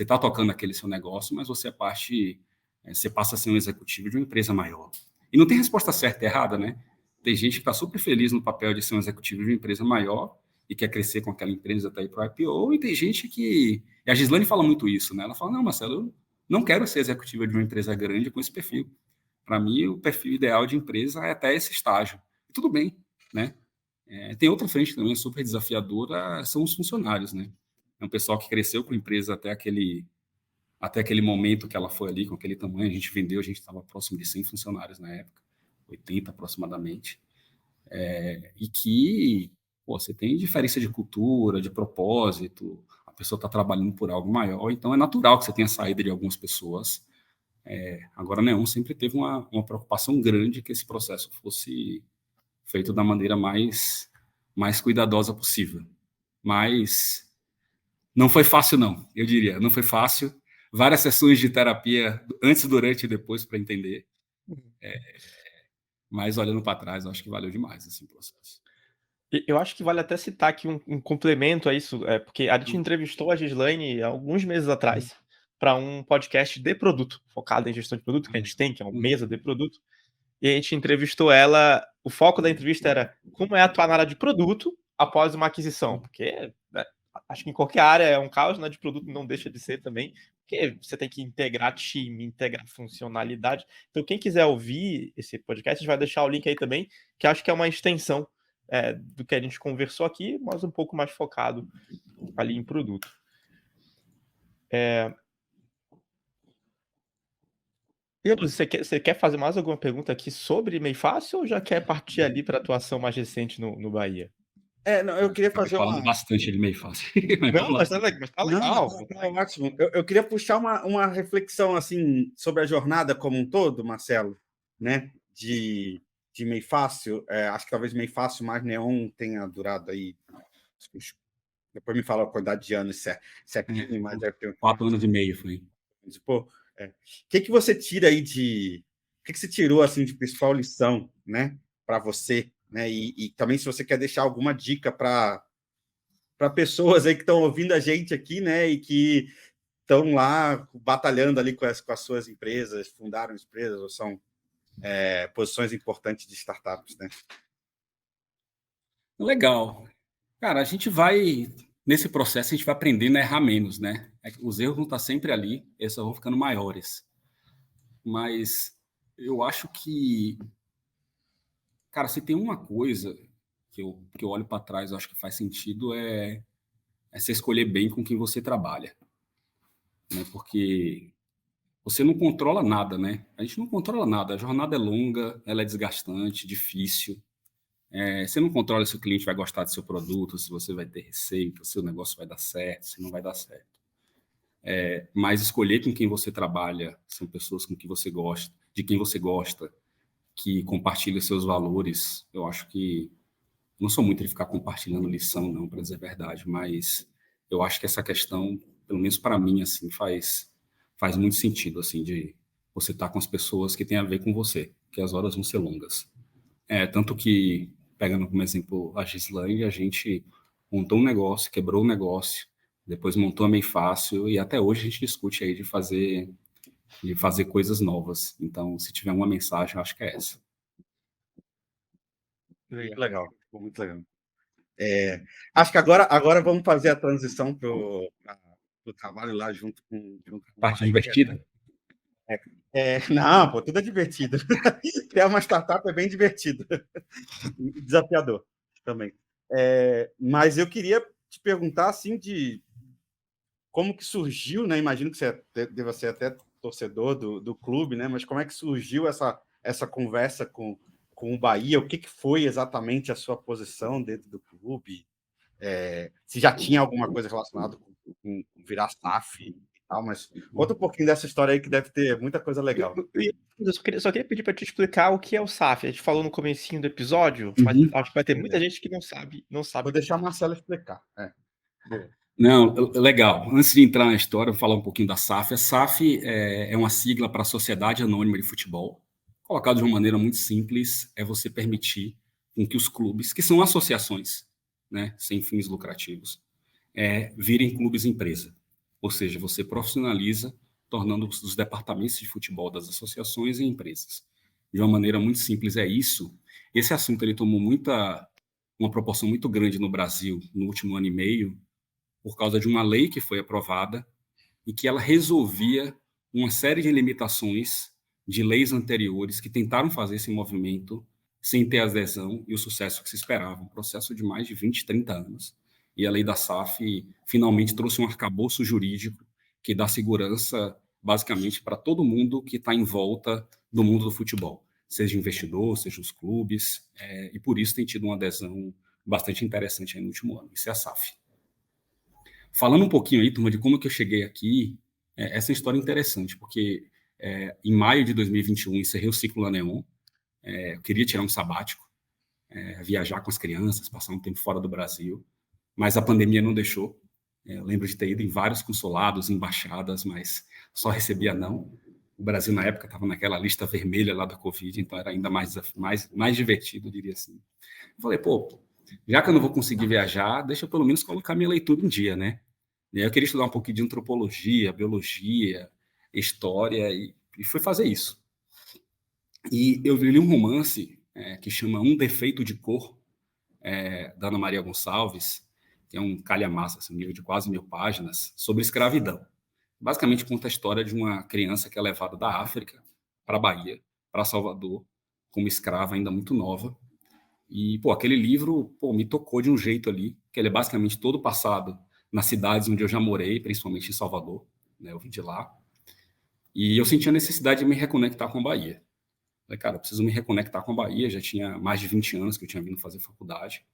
está tocando aquele seu negócio, mas você passa a ser um executivo de uma empresa maior. E não tem resposta certa e errada, né? Tem gente que está super feliz no papel de ser um executivo de uma empresa maior e quer crescer com aquela empresa até ir para o IPO, e tem gente que... E a Gislane fala muito isso, né? Ela fala, não, Marcelo, eu não quero ser executiva de uma empresa grande com esse perfil. Para mim, o perfil ideal de empresa é até esse estágio. E tudo bem, né? Tem outra frente também super desafiadora, são os funcionários, né? É um pessoal que cresceu com a empresa até aquele momento que ela foi ali, com aquele tamanho. A gente vendeu, a gente estava próximo de 100 funcionários na época, 80 aproximadamente. E que você tem diferença de cultura, de propósito, a pessoa está trabalhando por algo maior, então é natural que você tenha saída de algumas pessoas. Agora, a Neon sempre teve uma preocupação grande que esse processo fosse feito da maneira mais cuidadosa possível. Mas não foi fácil, não, eu diria. Não foi fácil. Várias sessões de terapia, antes, durante e depois, para entender. Mas, olhando para trás, eu acho que valeu demais esse processo. Eu acho que vale até citar aqui um complemento a isso, porque a gente entrevistou a Gislaine alguns meses atrás para um podcast de produto, focado em gestão de produto, que a gente tem, que é uma mesa de produto. E a gente entrevistou ela. O foco da entrevista era como é atuar na área de produto após uma aquisição. Porque acho que em qualquer área é um caos, na de produto não deixa de ser também, porque você tem que integrar time, integrar funcionalidade. Então, quem quiser ouvir esse podcast, a gente vai deixar o link aí também, que acho que é uma extensão do que a gente conversou aqui, mas um pouco mais focado ali em produto. Você quer fazer mais alguma pergunta aqui sobre Meio Fácil ou já quer partir ali para a atuação mais recente no Bahia? Não, eu queria fazer falando bastante ele Meio Fácil. Não, mas tá legal. Não, ótimo. Eu queria puxar uma reflexão assim sobre a jornada como um todo, Marcelo, né? De Meio Fácil. Acho que talvez Meio Fácil mais Neon tenha durado aí. Depois me fala a quantidade de anos certinho, mas deve ter 4 anos e meio foi. Pô, o que você tira aí o que você tirou assim de principal lição, né, para você, né? E também se você quer deixar alguma dica para pessoas aí que estão ouvindo a gente aqui, né, e que estão lá batalhando ali com as suas empresas, fundaram empresas ou são posições importantes de startups, né? Legal. Cara, a gente vai, nesse processo, a gente vai aprendendo a errar menos, né? Os erros vão estar sempre ali, eles só vão ficando maiores. Mas eu acho que, cara, se tem uma coisa que eu olho para trás, eu acho que faz sentido, é você escolher bem com quem você trabalha. Né? Porque você não controla nada, né? A gente não controla nada. A jornada é longa, ela é desgastante, difícil. Você não controla se o cliente vai gostar do seu produto, se você vai ter receita, se o negócio vai dar certo, se não vai dar certo. Mas escolher com quem você trabalha, são pessoas com quem você gosta, de quem você gosta, que compartilham seus valores. Eu acho que não sou muito de ficar compartilhando lição, não, para dizer a verdade, mas eu acho que essa questão, pelo menos para mim, assim, faz muito sentido, assim, de você estar com as pessoas que têm a ver com você, que as horas vão ser longas. Tanto que, pegando como exemplo a Gislaine, a gente montou um negócio, quebrou o negócio, depois montou a Meio Fácil, e até hoje a gente discute aí de fazer coisas novas. Então, se tiver uma mensagem, eu acho que é essa. Muito legal, muito legal. Acho que agora vamos fazer a transição para o trabalho lá junto com Parte divertida? Não, pô, tudo é divertido. Criar uma startup é bem divertido. Desafiador também. Mas eu queria te perguntar assim de como que surgiu, né? Imagino que você deva ser até torcedor do clube, né? Mas como é que surgiu essa conversa com o Bahia? O que foi exatamente a sua posição dentro do clube? Se já tinha alguma coisa relacionada com virar SAF e tal, mas conta um pouquinho dessa história aí que deve ter muita coisa legal. Eu só queria pedir para te explicar o que é o SAF. A gente falou no comecinho do episódio, mas acho que vai ter muita gente que não sabe. Vou deixar a Marcela explicar. Não, legal. Antes de entrar na história, eu vou falar um pouquinho da SAF. A SAF é uma sigla para a Sociedade Anônima de Futebol. Colocado de uma maneira muito simples, é você permitir com que os clubes, que são associações, né, sem fins lucrativos, virem clubes empresa. Ou seja, você profissionaliza, tornando os departamentos de futebol das associações em empresas. De uma maneira muito simples, é isso. Esse assunto ele tomou uma proporção muito grande no Brasil no último ano e meio, por causa de uma lei que foi aprovada e que ela resolvia uma série de limitações de leis anteriores que tentaram fazer esse movimento sem ter adesão e o sucesso que se esperava. Um processo de mais de 20, 30 anos. e a lei da SAF finalmente trouxe um arcabouço jurídico que dá segurança, basicamente, para todo mundo que está em volta do mundo do futebol, seja investidor, seja os clubes, e por isso tem tido uma adesão bastante interessante aí no último ano. Isso é a SAF. Falando um pouquinho aí, turma, de como que eu cheguei aqui, essa é uma história interessante, porque em maio de 2021 encerrei o ciclo na Neon, eu queria tirar um sabático, viajar com as crianças, passar um tempo fora do Brasil, mas a pandemia não deixou. Eu lembro de ter ido em vários consulados, embaixadas, mas só recebia não. O Brasil, na época, estava naquela lista vermelha lá da Covid, então era ainda mais divertido, eu diria assim. Eu falei, pô, já que eu não vou conseguir viajar, deixa eu pelo menos colocar minha leitura em dia, né? E aí eu queria estudar um pouquinho de antropologia, biologia, história, e fui fazer isso. E eu li um romance que chama Um Defeito de Cor, da Ana Maria Gonçalves, que é um calhamaço, assim, um livro de quase 1000 páginas, sobre escravidão. Basicamente conta a história de uma criança que é levada da África para a Bahia, para Salvador, como escrava ainda muito nova. E, pô, aquele livro, pô, me tocou de um jeito ali, que ele é basicamente todo passado nas cidades onde eu já morei, principalmente em Salvador, né, eu vim de lá. E eu senti a necessidade de me reconectar com a Bahia. Falei, cara, eu preciso me reconectar com a Bahia, já tinha mais de 20 anos que eu tinha vindo fazer faculdade.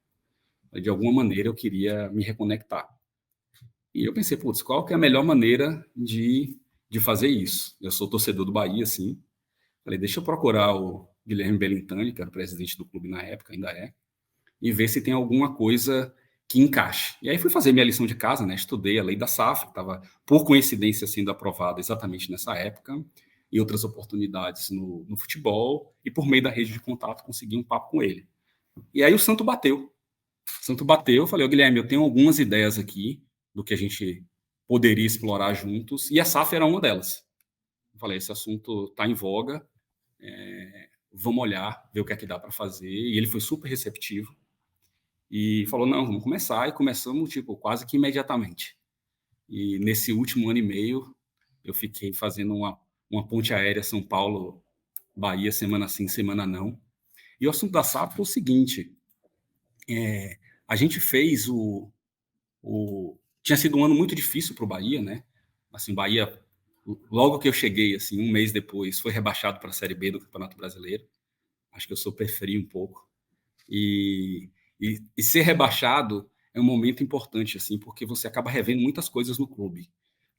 De alguma maneira eu queria me reconectar. E eu pensei, putz, qual que é a melhor maneira de fazer isso? Eu sou torcedor do Bahia, assim. Falei, deixa eu procurar o Guilherme Belintani, que era o presidente do clube na época, ainda é, e ver se tem alguma coisa que encaixe. E aí fui fazer minha lição de casa, né? Estudei a lei da SAF, que estava, por coincidência, sendo aprovada exatamente nessa época, e outras oportunidades no futebol, e por meio da rede de contato consegui um papo com ele. E aí o santo bateu. Eu falei, Guilherme, eu tenho algumas ideias aqui do que a gente poderia explorar juntos, e a SAF era uma delas. Eu falei, esse assunto está em voga, vamos olhar, ver o que é que dá para fazer, e ele foi super receptivo, e falou, não, vamos começar, e começamos, tipo, quase que imediatamente. E nesse último ano e meio, eu fiquei fazendo uma ponte aérea São Paulo, Bahia, semana sim, semana não. E o assunto da SAF foi o seguinte, a gente fez tinha sido um ano muito difícil para o Bahia, né? Assim, Bahia, logo que eu cheguei, assim, um mês depois, foi rebaixado para a Série B do Campeonato Brasileiro. Acho que eu super frio um pouco. E ser rebaixado é um momento importante, assim, porque você acaba revendo muitas coisas no clube.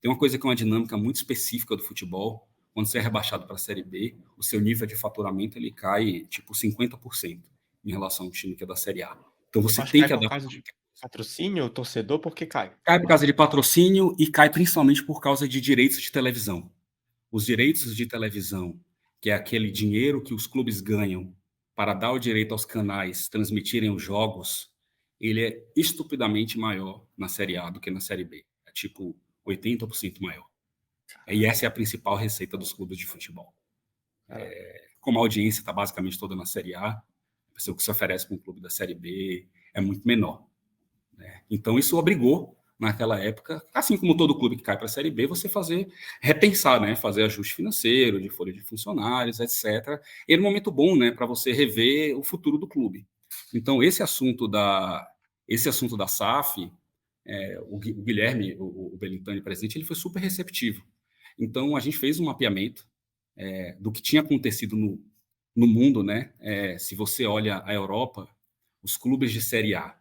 Tem uma coisa que é uma dinâmica muito específica do futebol. Quando você é rebaixado para a Série B, o seu nível de faturamento ele cai tipo 50% em relação ao time que é da Série A. Então você tem que adaptar. Por causa de patrocínio, torcedor, por que cai? Cai por causa de patrocínio e cai principalmente por causa de direitos de televisão. Os direitos de televisão, que é aquele dinheiro que os clubes ganham para dar o direito aos canais transmitirem os jogos, ele é estupidamente maior na Série A do que na Série B. É tipo 80% maior. E essa é a principal receita dos clubes de futebol. Como a audiência está basicamente toda na Série A, o que se oferece para um clube da Série B é muito menor. Então, isso obrigou, naquela época, assim como todo clube que cai para a Série B, você repensar, né? Fazer ajuste financeiro, de folha de funcionários, etc. E era um momento bom, né, para você rever o futuro do clube. Então, esse assunto da SAF, o Guilherme, o Belintani, presidente, ele foi super receptivo. Então, a gente fez um mapeamento do que tinha acontecido no mundo, né? Se você olha a Europa, os clubes de Série A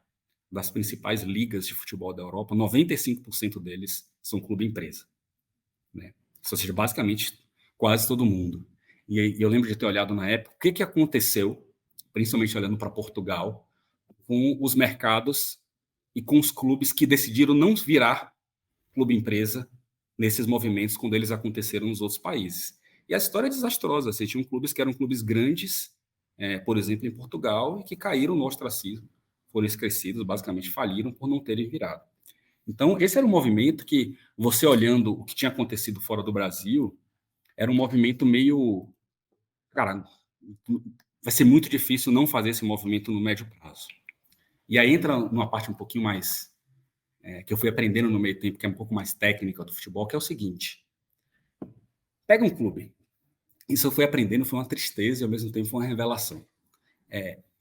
das principais ligas de futebol da Europa, 95% deles são clube empresa, né? Ou seja, basicamente quase todo mundo. E eu lembro de ter olhado na época o que aconteceu, principalmente olhando para Portugal, com os mercados e com os clubes que decidiram não virar clube empresa nesses movimentos quando eles aconteceram nos outros países. E a história é desastrosa. Você tinha clubes que eram clubes grandes, por exemplo, em Portugal, e que caíram no ostracismo, foram esquecidos, basicamente faliram por não terem virado. Então, esse era um movimento que, você olhando o que tinha acontecido fora do Brasil, era um movimento meio... Cara, vai ser muito difícil não fazer esse movimento no médio prazo. E aí entra numa parte um pouquinho mais... que eu fui aprendendo no meio tempo, que é um pouco mais técnica do futebol, que é o seguinte. Pega um clube. Isso eu fui aprendendo, foi uma tristeza e, ao mesmo tempo, foi uma revelação.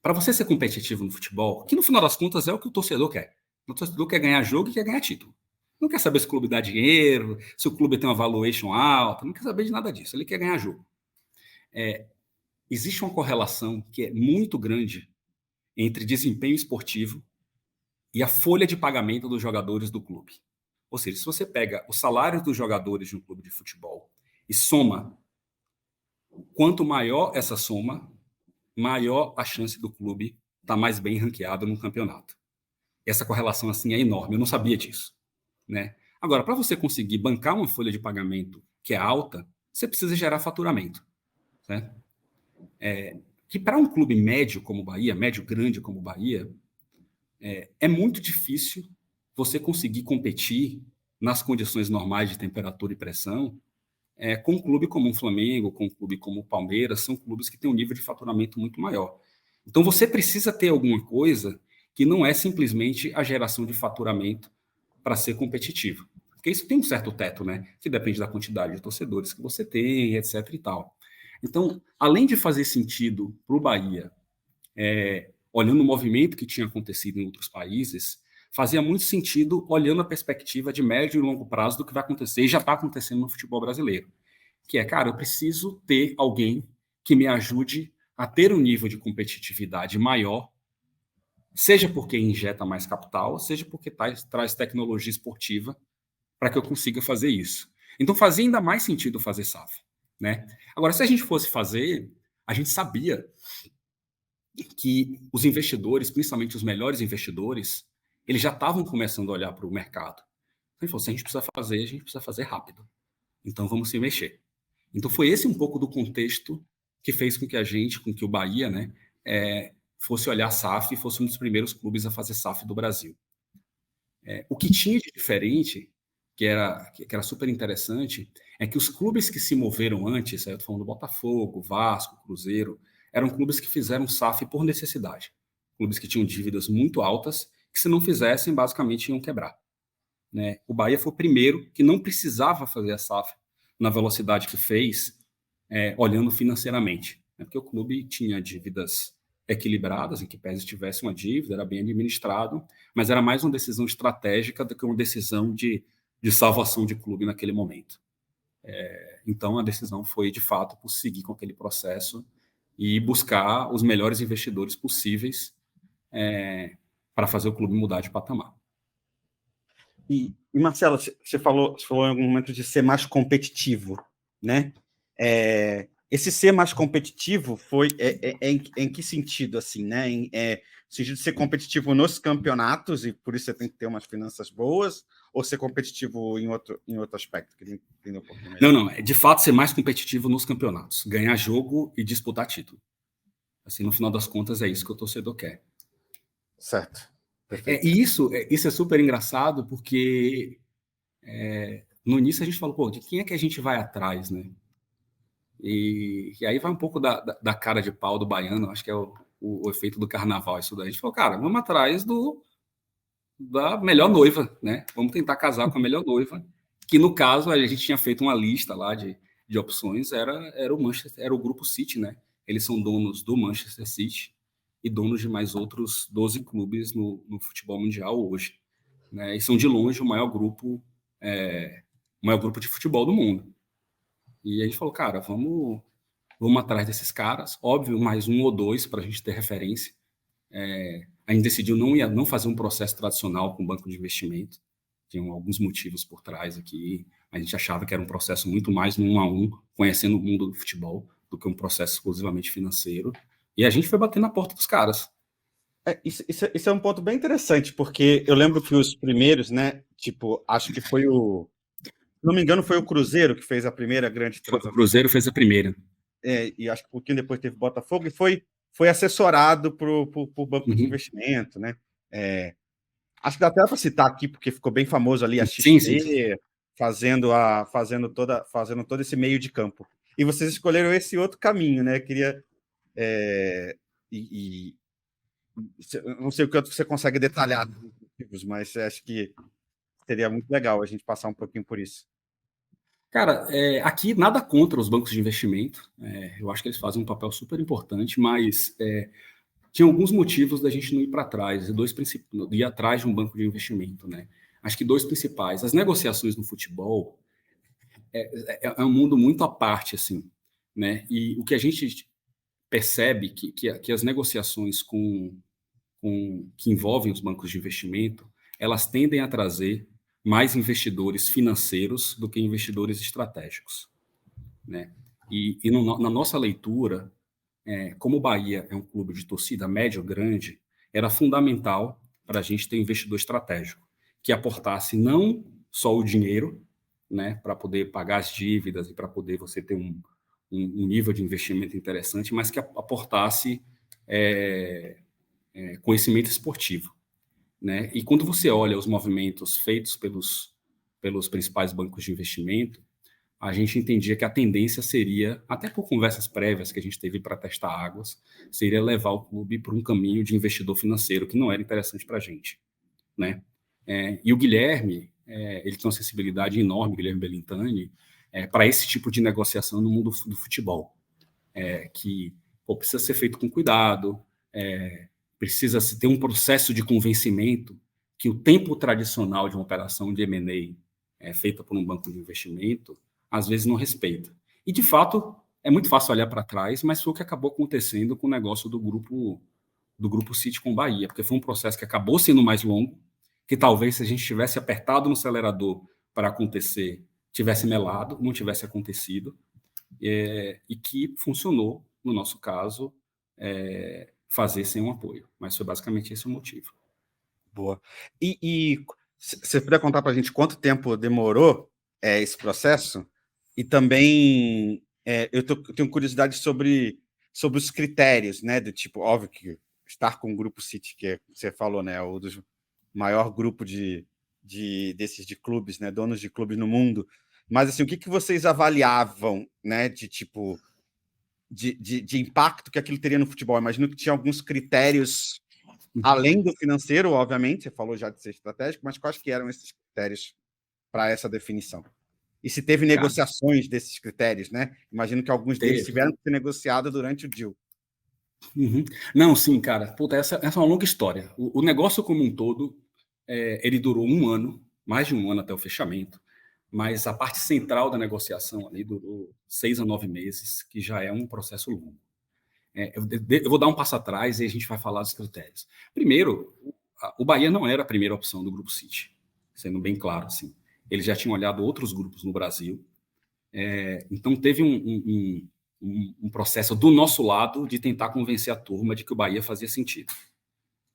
Para você ser competitivo no futebol, que no final das contas é o que o torcedor quer. O torcedor quer ganhar jogo e quer ganhar título. Não quer saber se o clube dá dinheiro, se o clube tem uma valuation alta, não quer saber de nada disso. Ele quer ganhar jogo. Existe uma correlação que é muito grande entre desempenho esportivo e a folha de pagamento dos jogadores do clube. Ou seja, se você pega os salários dos jogadores de um clube de futebol e soma, quanto maior essa soma, maior a chance do clube estar mais bem ranqueado no campeonato. Essa correlação assim é enorme, eu não sabia disso, né? Agora, para você conseguir bancar uma folha de pagamento que é alta, você precisa gerar faturamento, certo? Que para um clube médio como o Bahia, médio grande como o Bahia, é muito difícil você conseguir competir nas condições normais de temperatura e pressão com um clube como o Flamengo, com um clube como o Palmeiras, são clubes que têm um nível de faturamento muito maior. Então você precisa ter alguma coisa que não é simplesmente a geração de faturamento para ser competitivo. Porque isso tem um certo teto, né? Que depende da quantidade de torcedores que você tem, etc. e tal. Então, além de fazer sentido para o Bahia, olhando o movimento que tinha acontecido em outros países, fazia muito sentido olhando a perspectiva de médio e longo prazo do que vai acontecer e já está acontecendo no futebol brasileiro. Que é, cara, eu preciso ter alguém que me ajude a ter um nível de competitividade maior, seja porque injeta mais capital, seja porque traz tecnologia esportiva para que eu consiga fazer isso. Então fazia ainda mais sentido fazer SAF, né? Agora, se a gente fosse fazer, a gente sabia que os investidores, principalmente os melhores investidores, eles já estavam começando a olhar para o mercado. Então, ele falou, se a gente precisa fazer rápido. Então, vamos se mexer. Então, foi esse um pouco do contexto que fez com que a gente, com que o Bahia, né, fosse olhar a SAF e fosse um dos primeiros clubes a fazer SAF do Brasil. O que tinha de diferente, que era super interessante, é que os clubes que se moveram antes, eu estou falando do Botafogo, Vasco, Cruzeiro, eram clubes que fizeram SAF por necessidade. Clubes que tinham dívidas muito altas, que se não fizessem, basicamente iam quebrar. Né? O Bahia foi o primeiro que não precisava fazer a SAF na velocidade que fez, olhando financeiramente. Né? Porque o clube tinha dívidas equilibradas, em que pese tivesse uma dívida, era bem administrado, mas era mais uma decisão estratégica do que uma decisão de salvação de clube naquele momento. Então, a decisão foi, de fato, por seguir com aquele processo e buscar os melhores investidores possíveis para fazer o clube mudar de patamar. E Marcelo, você falou em algum momento de ser mais competitivo, né? Esse ser mais competitivo foi em que sentido, assim, né? No sentido de ser competitivo nos campeonatos, e por isso você tem que ter umas finanças boas, ou ser competitivo em outro aspecto? Queria entender um pouquinho melhor. Não, é de fato ser mais competitivo nos campeonatos, ganhar jogo e disputar título. Assim, no final das contas, é isso que o torcedor quer. Certo. E isso é super engraçado, porque no início a gente falou, pô, de quem é que a gente vai atrás, né? E aí vai um pouco da cara de pau do baiano, acho que é o efeito do carnaval, isso daí. A gente falou, cara, vamos atrás da melhor noiva, né? Vamos tentar casar com a melhor noiva, que no caso a gente tinha feito uma lista lá de opções, era o grupo City, né? Eles são donos do Manchester City e donos de mais outros 12 clubes no futebol mundial hoje, né? E são de longe o maior grupo de futebol do mundo. E a gente falou, cara, vamos atrás desses caras, óbvio, mais um ou dois para a gente ter referência. A gente decidiu não fazer um processo tradicional com banco de investimento. Tinham alguns motivos por trás aqui. A gente achava que era um processo muito mais no 1 a 1, conhecendo o mundo do futebol, do que um processo exclusivamente financeiro. E a gente foi bater na porta dos caras. Isso é um ponto bem interessante, porque eu lembro que os primeiros, né? Tipo, acho que foi se não me engano, foi o Cruzeiro que fez a primeira grande transação. O Cruzeiro fez a primeira. E acho que um pouquinho depois teve Botafogo, e foi assessorado por banco de investimento, né? Acho que dá até para citar aqui, porque ficou bem famoso ali a XP, sim. Fazendo todo esse meio de campo. E vocês escolheram esse outro caminho, né? Queria... não sei o que você consegue detalhar, mas acho que seria muito legal a gente passar um pouquinho por isso. Cara, aqui nada contra os bancos de investimento. Eu acho que eles fazem um papel super importante, mas tinha alguns motivos da gente não ir para trás, ir atrás de um banco de investimento, né? Acho que 2 principais. As negociações no futebol é um mundo muito à parte, assim, né? E o que a gente percebe que as negociações que envolvem os bancos de investimento, elas tendem a trazer mais investidores financeiros do que investidores estratégicos, né? E na nossa leitura, como o Bahia é um clube de torcida médio grande, era fundamental para a gente ter um investidor estratégico que aportasse não só o dinheiro, né, para poder pagar as dívidas e para poder você ter um nível de investimento interessante, mas que aportasse conhecimento esportivo, né? E quando você olha os movimentos feitos pelos principais bancos de investimento, a gente entendia que a tendência seria, até por conversas prévias que a gente teve para testar águas, seria levar o clube para um caminho de investidor financeiro que não era interessante para a gente, né? E o Guilherme, ele tem uma sensibilidade enorme, Guilherme Belintani, para esse tipo de negociação no mundo do futebol, que precisa ser feito com cuidado, precisa se ter um processo de convencimento que o tempo tradicional de uma operação de M&A feita por um banco de investimento às vezes não respeita. E, de fato, é muito fácil olhar para trás, mas foi o que acabou acontecendo com o negócio do Grupo City com Bahia, porque foi um processo que acabou sendo mais longo, que talvez se a gente tivesse apertado no acelerador para acontecer, tivesse melado, não tivesse acontecido, e que funcionou, no nosso caso, fazer sem um apoio. Mas foi basicamente esse o motivo. Boa. E se você puder contar para a gente quanto tempo demorou esse processo? E também eu tenho curiosidade sobre os critérios, né? Do tipo, óbvio que estar com o Grupo City, que você falou, né? O dos maior grupo desses de clubes, né? Donos de clubes no mundo. Mas assim, o que vocês avaliavam, né? De tipo de impacto que aquilo teria no futebol? Imagino que tinha alguns critérios além do financeiro, obviamente. Você falou já de ser estratégico, mas quais que eram esses critérios para essa definição? E se teve negociações desses critérios, né? Imagino que alguns deles tiveram que ser negociados durante o deal. Uhum. Não, sim, cara. Puta, essa é uma longa história. O negócio como um todo, ele durou 1 ano, mais de 1 ano até o fechamento, mas a parte central da negociação ali durou 6 a 9 meses, que já é um processo longo. Eu vou dar um passo atrás e a gente vai falar dos critérios. Primeiro, o Bahia não era a primeira opção do Grupo City, sendo bem claro, assim. Eles já tinham olhado outros grupos no Brasil, então teve um processo do nosso lado de tentar convencer a turma de que o Bahia fazia sentido,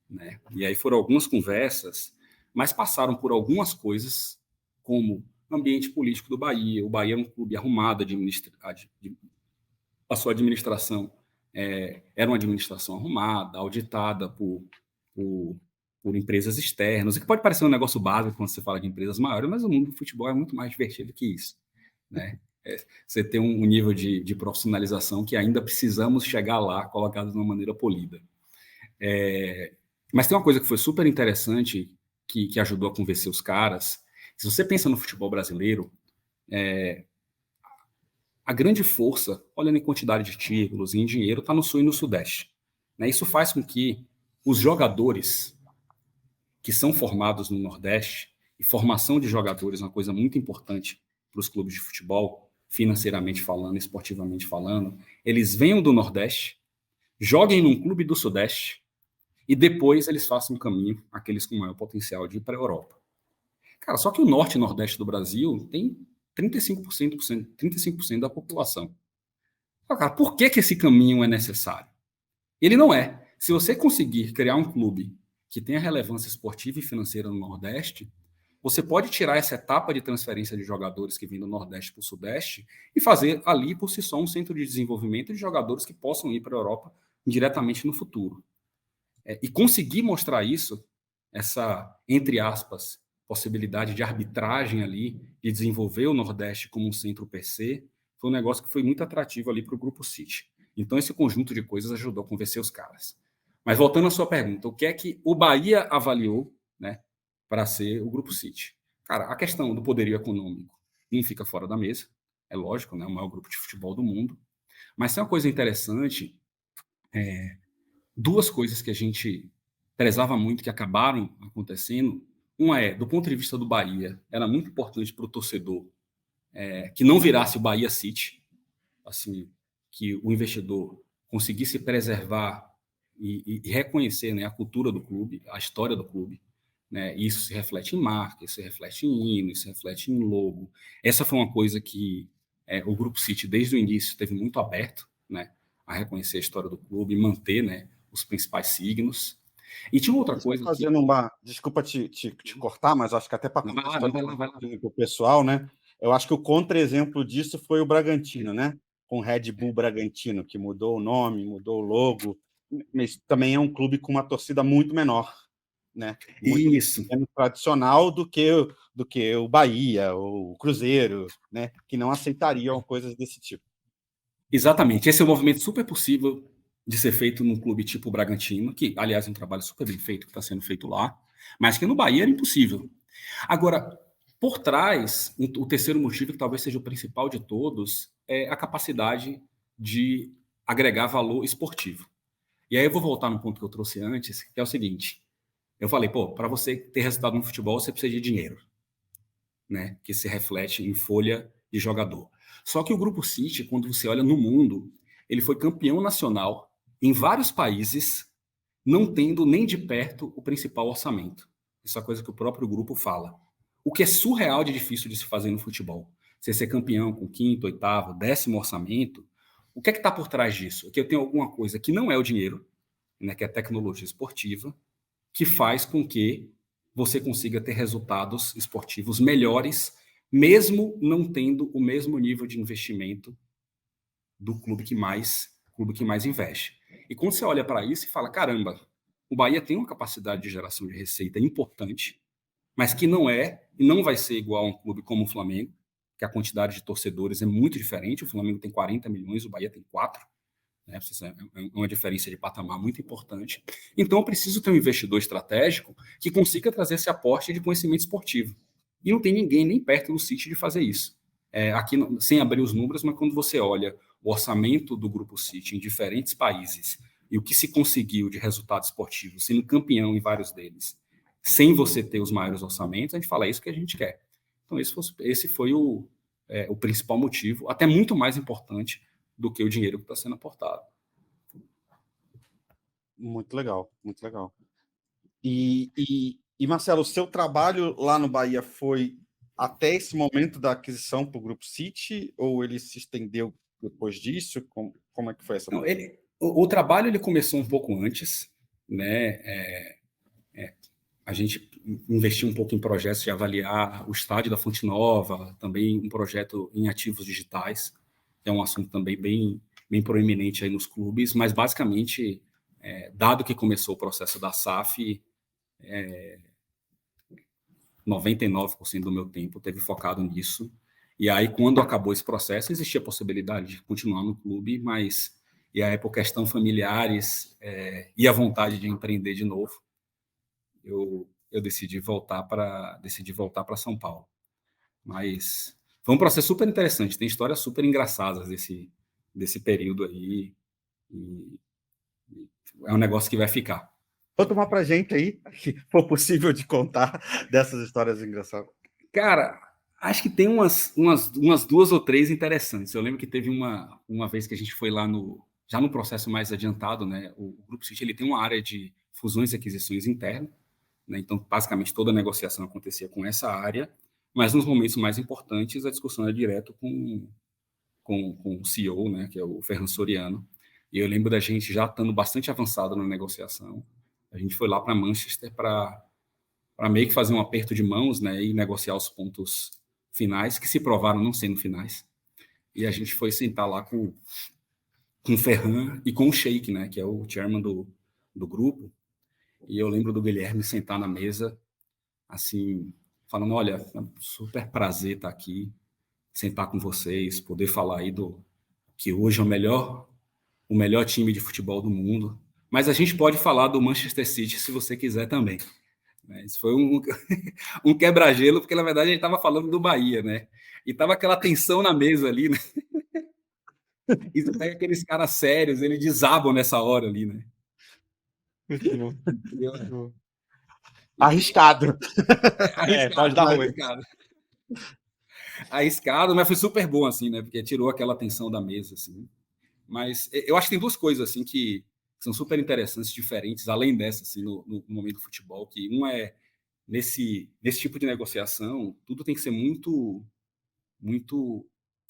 né? E aí foram algumas conversas, mas passaram por algumas coisas, como ambiente político do Bahia. O Bahia é um clube arrumado, a sua administração era uma administração arrumada, auditada por empresas externas, o que pode parecer um negócio básico quando você fala de empresas maiores, mas o mundo do futebol é muito mais divertido que isso, né? Você tem um nível de profissionalização que ainda precisamos chegar lá, colocado de uma maneira polida. Mas tem uma coisa que foi super interessante, que ajudou a convencer os caras. Se você pensa no futebol brasileiro, a grande força, olhando em quantidade de títulos e em dinheiro, está no Sul e no Sudeste, né? Isso faz com que os jogadores que são formados no Nordeste, e formação de jogadores é uma coisa muito importante para os clubes de futebol, financeiramente falando, esportivamente falando, eles venham do Nordeste, joguem num clube do Sudeste e depois eles façam um caminho, aqueles com maior potencial de ir para a Europa. Cara, só que o Norte e Nordeste do Brasil tem 35% da população. Cara, por que esse caminho é necessário? Ele não é. Se você conseguir criar um clube que tenha relevância esportiva e financeira no Nordeste, você pode tirar essa etapa de transferência de jogadores que vêm do Nordeste para o Sudeste e fazer ali por si só um centro de desenvolvimento de jogadores que possam ir para a Europa diretamente no futuro. E conseguir mostrar isso, essa, entre aspas, possibilidade de arbitragem ali, de desenvolver o Nordeste como um centro per se, foi um negócio que foi muito atrativo ali para o Grupo City. Então, esse conjunto de coisas ajudou a convencer os caras. Mas voltando à sua pergunta, o que é que o Bahia avaliou, né, para ser o Grupo City? Cara, a questão do poderio econômico não fica fora da mesa, é lógico, né, o maior grupo de futebol do mundo. Mas tem uma coisa interessante, duas coisas que a gente prezava muito, que acabaram acontecendo. Uma do ponto de vista do Bahia, era muito importante para o torcedor que não virasse o Bahia City, assim, que o investidor conseguisse preservar e reconhecer, né, a cultura do clube, a história do clube, né? Isso se reflete em marca, isso se reflete em hino, isso se reflete em logo. Essa foi uma coisa que o Grupo City, desde o início, esteve muito aberto, né, a reconhecer a história do clube e manter, né, os principais signos. E tinha outra coisa fazendo uma... Desculpa te cortar, mas acho que até para contextualizar o pessoal, né? Eu acho que o contra-exemplo disso foi o Bragantino, né? Com o Red Bull Bragantino, que mudou o nome, mudou o logo, mas também é um clube com uma torcida muito menor, né? Muito Isso. menos tradicional do que o Bahia ou o Cruzeiro, né? Que não aceitariam coisas desse tipo. Exatamente. Esse é um movimento super possível de ser feito num clube tipo o Bragantino, que, aliás, é um trabalho super bem feito, que está sendo feito lá, mas que no Bahia era impossível. Agora, por trás, o terceiro motivo, que talvez seja o principal de todos, é a capacidade de agregar valor esportivo. E aí eu vou voltar no ponto que eu trouxe antes, que é o seguinte. Eu falei, para você ter resultado no futebol, você precisa de dinheiro, né? Que se reflete em folha de jogador. Só que o Grupo City, quando você olha no mundo, ele foi campeão nacional em vários países, não tendo nem de perto o principal orçamento. Isso é uma coisa que o próprio grupo fala. O que é surreal de difícil de se fazer no futebol. Você ser campeão com quinto, oitavo, 10º orçamento, o que é que está por trás disso? É que eu tenho alguma coisa que não é o dinheiro, né, que é a tecnologia esportiva, que faz com que você consiga ter resultados esportivos melhores, mesmo não tendo o mesmo nível de investimento do clube que mais investe. E quando você olha para isso e fala, caramba, o Bahia tem uma capacidade de geração de receita importante, mas que não é e não vai ser igual a um clube como o Flamengo, que a quantidade de torcedores é muito diferente. O Flamengo tem 40 milhões, o Bahia tem 4. Né? É uma diferença de patamar muito importante. Então, eu preciso ter um investidor estratégico que consiga trazer esse aporte de conhecimento esportivo. E não tem ninguém nem perto do City de fazer isso. Aqui, sem abrir os números, mas quando você olha o orçamento do Grupo City em diferentes países e o que se conseguiu de resultados esportivos, sendo campeão em vários deles, sem você ter os maiores orçamentos, a gente fala, é isso que a gente quer. Então, esse foi o principal motivo, até muito mais importante do que o dinheiro que está sendo aportado. Muito legal, muito legal. E Marcelo, o seu trabalho lá no Bahia foi até esse momento da aquisição para o Grupo City, ou ele se estendeu depois disso? Como é que foi essa? Não, o trabalho ele começou um pouco antes, né? A gente investiu um pouco em projetos de avaliar o estádio da Fonte Nova, também um projeto em ativos digitais, que é um assunto também bem proeminente aí nos clubes, mas basicamente, dado que começou o processo da SAF, 99% do meu tempo teve focado nisso. E aí, quando acabou esse processo, existia a possibilidade de continuar no clube, mas e aí, por questão familiares e a vontade de empreender de novo, eu decidi voltar para São Paulo. Mas foi um processo super interessante, tem histórias super engraçadas desse período aí, e é um negócio que vai ficar. Conta uma pra gente aí, se for possível de contar dessas histórias engraçadas. Cara, acho que tem umas 2 ou 3 interessantes. Eu lembro que teve uma vez que a gente foi lá já no processo mais adiantado, né? O Grupo City ele tem uma área de fusões e aquisições interna, né? Então, basicamente, toda a negociação acontecia com essa área, mas nos momentos mais importantes a discussão era direto com o CEO, né? Que é o Ferran Soriano. E eu lembro da gente já estando bastante avançado na negociação. A gente foi lá para Manchester para meio que fazer um aperto de mãos, né, e negociar os pontos finais, que se provaram não sendo finais. E a gente foi sentar lá com o Ferran e com o Sheik, né, que é o chairman do grupo. E eu lembro do Guilherme sentar na mesa, assim, falando, olha, é um super prazer estar aqui, sentar com vocês, poder falar aí que hoje é o melhor time de futebol do mundo. Mas a gente pode falar do Manchester City se você quiser também. Isso foi um quebra-gelo, porque na verdade a gente estava falando do Bahia, né? E tava aquela tensão na mesa ali, né? E você pega aqueles caras sérios, eles desabam nessa hora ali, né? Arriscado. Pode dar ruim. Arriscado, mas foi super bom, assim, né? Porque tirou aquela tensão da mesa, assim. Mas eu acho que tem duas coisas, assim, que são super interessantes, diferentes, além dessa, assim, no momento do futebol, que uma é, nesse tipo de negociação, tudo tem que ser muito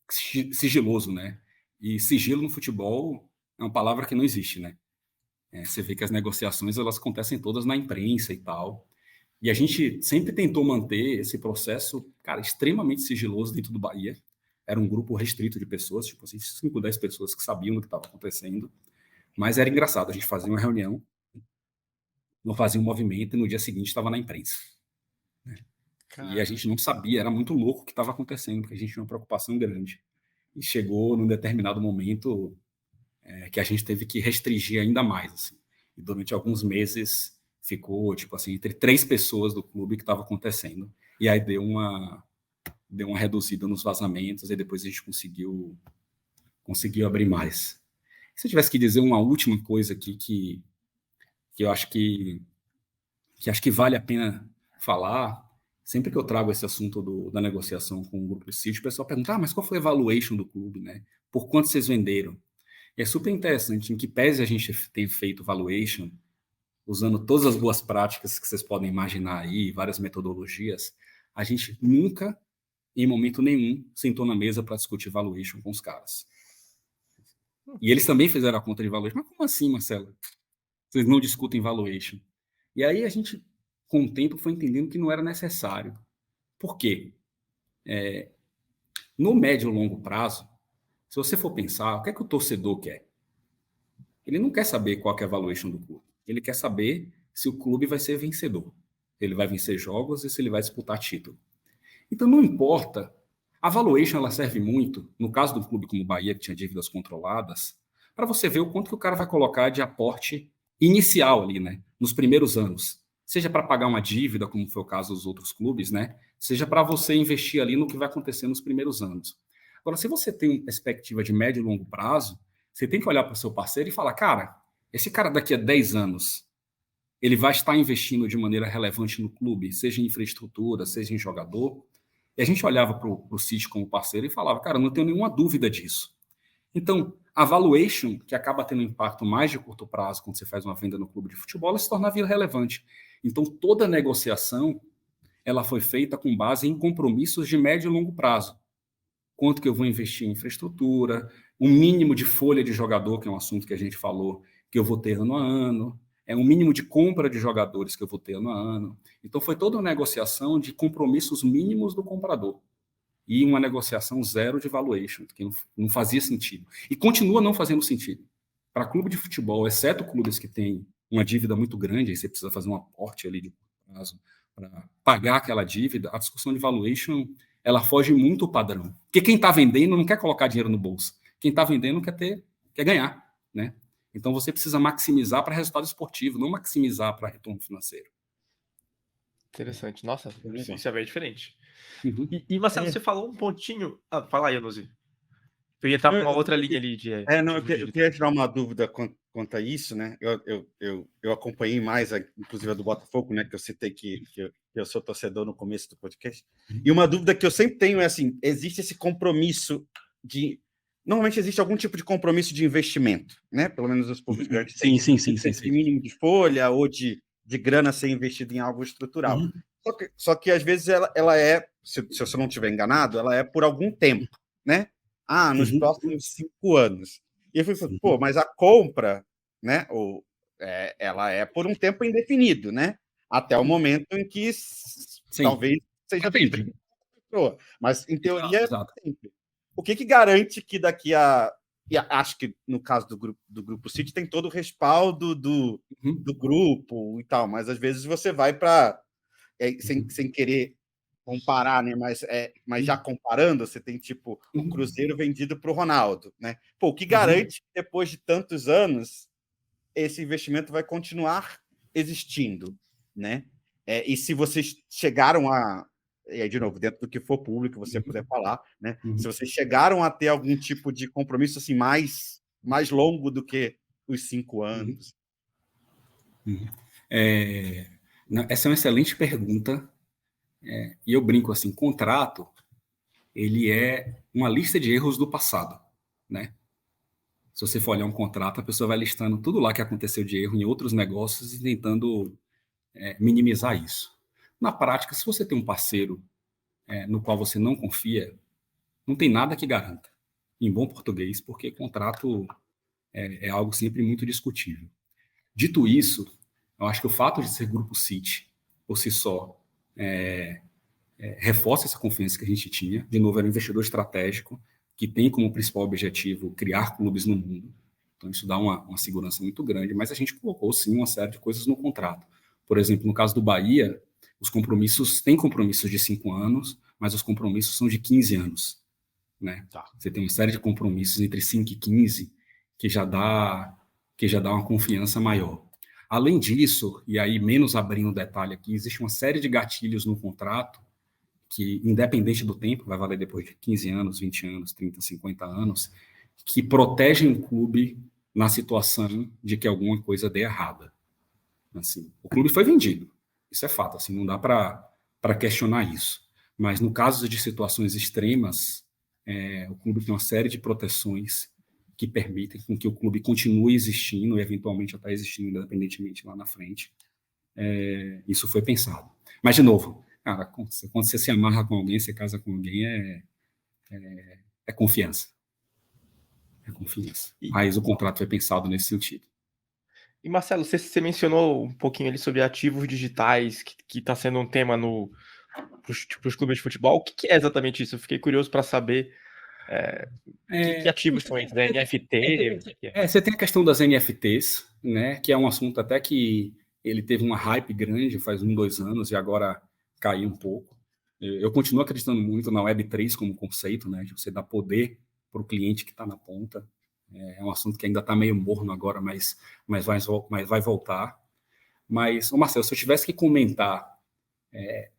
sigiloso, né? E sigilo no futebol é uma palavra que não existe, né? Você vê que as negociações, elas acontecem todas na imprensa e tal. E a gente sempre tentou manter esse processo, cara, extremamente sigiloso dentro do Bahia. Era um grupo restrito de pessoas, tipo assim, 5, 10 pessoas que sabiam do que estava acontecendo. Mas era engraçado, a gente fazia uma reunião, não fazia um movimento, e no dia seguinte estava na imprensa. Né? E a gente não sabia, era muito louco o que estava acontecendo, porque a gente tinha uma preocupação grande. E chegou num determinado momento que a gente teve que restringir ainda mais. Assim. E durante alguns meses ficou, tipo assim, entre 3 pessoas do clube que estava acontecendo. E aí deu uma reduzida nos vazamentos, e depois a gente conseguiu abrir mais. Se eu tivesse que dizer uma última coisa aqui que eu acho que vale a pena falar, sempre que eu trago esse assunto da negociação com o Grupo City, o pessoal pergunta, mas qual foi a valuation do clube, né? Por quanto vocês venderam? E é super interessante, em que pese a gente tem feito valuation, usando todas as boas práticas que vocês podem imaginar aí, várias metodologias, a gente nunca, em momento nenhum, sentou na mesa para discutir valuation com os caras. E eles também fizeram a conta de valuation. Mas como assim, Marcelo? Vocês não discutem valuation? E aí a gente, com o tempo, foi entendendo que não era necessário. Por quê? No médio e longo prazo, se você for pensar, o que é que o torcedor quer? Ele não quer saber qual que é a valuation do clube. Ele quer saber se o clube vai ser vencedor. Ele vai vencer jogos e se ele vai disputar título. Então, não importa. A valuation ela serve muito, no caso do clube como o Bahia, que tinha dívidas controladas, para você ver o quanto que o cara vai colocar de aporte inicial ali, né? Nos primeiros anos. Seja para pagar uma dívida, como foi o caso dos outros clubes, né? Seja para você investir ali no que vai acontecer nos primeiros anos. Agora, se você tem uma perspectiva de médio e longo prazo, você tem que olhar para o seu parceiro e falar, cara, esse cara daqui a 10 anos, ele vai estar investindo de maneira relevante no clube, seja em infraestrutura, seja em jogador. E a gente olhava para o City como parceiro e falava, cara, não tenho nenhuma dúvida disso. Então, a valuation, que acaba tendo um impacto mais de curto prazo quando você faz uma venda no clube de futebol, ela se torna relevante. Então, toda negociação ela foi feita com base em compromissos de médio e longo prazo. Quanto que eu vou investir em infraestrutura, o mínimo de folha de jogador, que é um assunto que a gente falou, que eu vou ter ano a ano, um mínimo de compra de jogadores que eu vou ter ano a ano. Então, foi toda uma negociação de compromissos mínimos do comprador e uma negociação zero de valuation, que não fazia sentido. E continua não fazendo sentido. Para clube de futebol, exceto clubes que têm uma dívida muito grande, aí você precisa fazer um aporte ali de prazo para pagar aquela dívida, a discussão de valuation ela foge muito do padrão. Porque quem está vendendo não quer colocar dinheiro no bolso. Quem está vendendo quer ganhar, né? Então, você precisa maximizar para resultado esportivo, não maximizar para retorno financeiro. Interessante. Nossa, isso é bem diferente. Uhum. E Marcelo, você falou um pontinho... fala aí, Anuzi. Eu ia estar com uma outra linha ali de... eu queria tirar uma dúvida quanto a isso, né? Eu acompanhei mais, inclusive, a do Botafogo, né? Que eu citei que eu sou torcedor no começo do podcast. E uma dúvida que eu sempre tenho é assim, existe esse compromisso de... Normalmente existe algum tipo de compromisso de investimento, né? Pelo menos os clubes grandes têm. Sim. De mínimo de folha ou de grana ser investido em algo estrutural. Uhum. Só que às vezes ela é, se eu não estiver enganado, ela é por algum tempo, né? Nos próximos 5 anos. E eu falei, mas a compra, né? Ela é por um tempo indefinido, né? Até o momento em que talvez seja vendido. Mas, em teoria, é sempre. O que garante que daqui a... E acho que, no caso do Grupo City, tem todo o respaldo do grupo e tal, mas às vezes você vai para... sem querer comparar, né? Mas já comparando, você tem tipo o Cruzeiro vendido para o Ronaldo, né? O que garante que depois de tantos anos esse investimento vai continuar existindo, né? E se vocês chegaram a... E aí, de novo, dentro do que for público, você puder falar, né? Se vocês chegaram a ter algum tipo de compromisso assim, mais longo do que os 5 anos. Essa é uma excelente pergunta. E eu brinco assim, contrato, ele é uma lista de erros do passado, né? Se você for olhar um contrato, a pessoa vai listando tudo lá que aconteceu de erro em outros negócios e tentando minimizar isso. Na prática, se você tem um parceiro no qual você não confia, não tem nada que garanta, em bom português, porque contrato é algo sempre muito discutível. Dito isso, eu acho que o fato de ser Grupo City, por si só, reforça essa confiança que a gente tinha. De novo, era um investidor estratégico que tem como principal objetivo criar clubes no mundo. Então, isso dá uma segurança muito grande, mas a gente colocou, sim, uma série de coisas no contrato. Por exemplo, no caso do Bahia, tem compromissos de 5 anos, mas os compromissos são de 15 anos. Né? Tá. Você tem uma série de compromissos entre 5 e 15 que já dá uma confiança maior. Além disso, e aí menos abrindo o detalhe aqui, existe uma série de gatilhos no contrato que, independente do tempo, vai valer depois de 15 anos, 20 anos, 30, 50 anos, que protegem o clube na situação de que alguma coisa dê errada. Assim, o clube foi vendido, isso é fato, assim, não dá para questionar isso. Mas no caso de situações extremas, o clube tem uma série de proteções que permitem com que o clube continue existindo e eventualmente até existindo independentemente lá na frente. Isso foi pensado. Mas, de novo, cara, quando você se amarra com alguém, você casa com alguém, é confiança. É confiança. Mas o contrato foi pensado nesse sentido. E, Marcelo, você mencionou um pouquinho ali sobre ativos digitais, que está sendo um tema para os clubes de futebol. O que é exatamente isso? Eu fiquei curioso para saber que ativos são esses? NFT? Você tem a questão das NFTs, né, que é um assunto até que ele teve uma hype grande faz 1, 2 anos e agora caiu um pouco. Eu continuo acreditando muito na Web3 como conceito, né, de você dar poder para o cliente que está na ponta. É um assunto que ainda está meio morno agora, mas vai voltar. Mas, Marcelo, se eu tivesse que comentar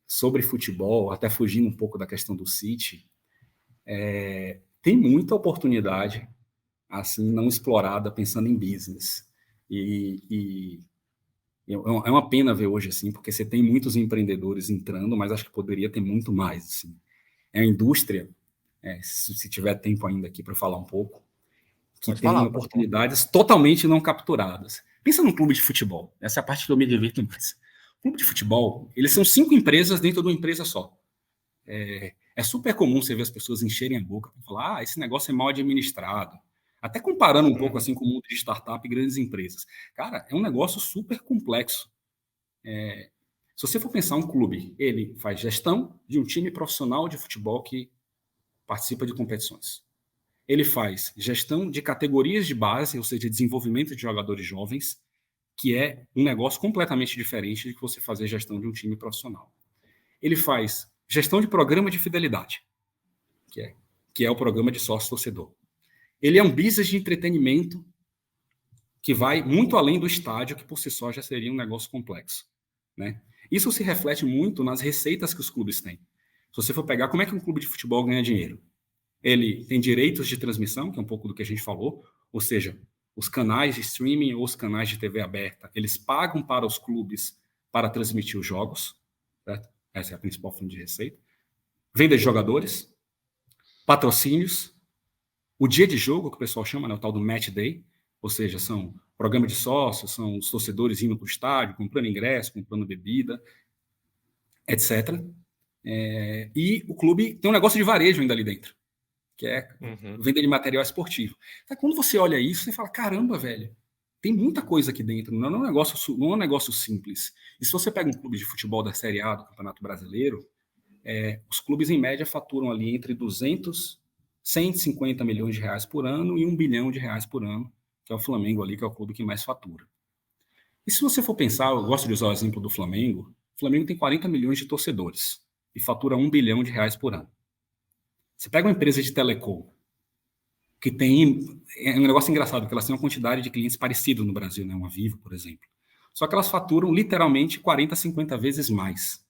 sobre futebol, até fugindo um pouco da questão do City, tem muita oportunidade assim não explorada pensando em business. E é uma pena ver hoje assim, porque você tem muitos empreendedores entrando, mas acho que poderia ter muito mais. Assim. É uma indústria, se tiver tempo ainda aqui para falar um pouco, que tem oportunidades totalmente não capturadas. Pensa num clube de futebol. Essa é a parte que eu me divirto mais. Clube de futebol, eles são 5 empresas dentro de uma empresa só. É super comum você ver as pessoas encherem a boca para falar, esse negócio é mal administrado. Até comparando um pouco assim com o mundo de startup e grandes empresas. Cara, é um negócio super complexo. Se você for pensar um clube, ele faz gestão de um time profissional de futebol que participa de competições. Ele faz gestão de categorias de base, ou seja, desenvolvimento de jogadores jovens, que é um negócio completamente diferente de que você fazer gestão de um time profissional. Ele faz gestão de programa de fidelidade, que é o programa de sócio-torcedor. Ele é um business de entretenimento que vai muito além do estádio, que por si só já seria um negócio complexo. Né? Isso se reflete muito nas receitas que os clubes têm. Se você for pegar, como é que um clube de futebol ganha dinheiro? Ele tem direitos de transmissão, que é um pouco do que a gente falou, ou seja, os canais de streaming ou os canais de TV aberta, eles pagam para os clubes para transmitir os jogos, certo? Essa é a principal fonte de receita. Venda de jogadores, patrocínios, o dia de jogo, que o pessoal chama, né, o tal do match day, ou seja, são programa de sócios, são os torcedores indo para o estádio, comprando ingresso, comprando bebida, etc. E o clube tem um negócio de varejo ainda ali dentro, que é venda de material esportivo. Então, quando você olha isso, você fala, caramba, velho, tem muita coisa aqui dentro, não é um negócio simples. E se você pega um clube de futebol da Série A do Campeonato Brasileiro, os clubes em média faturam ali entre 150 milhões de reais por ano e 1 bilhão de reais por ano, que é o Flamengo ali, que é o clube que mais fatura. E se você for pensar, eu gosto de usar o exemplo do Flamengo, o Flamengo tem 40 milhões de torcedores e fatura 1 bilhão de reais por ano. Você pega uma empresa de telecom, que tem... É um negócio engraçado, porque elas têm uma quantidade de clientes parecidos no Brasil, né? Uma Vivo, por exemplo. Só que elas faturam literalmente 40, 50 vezes mais.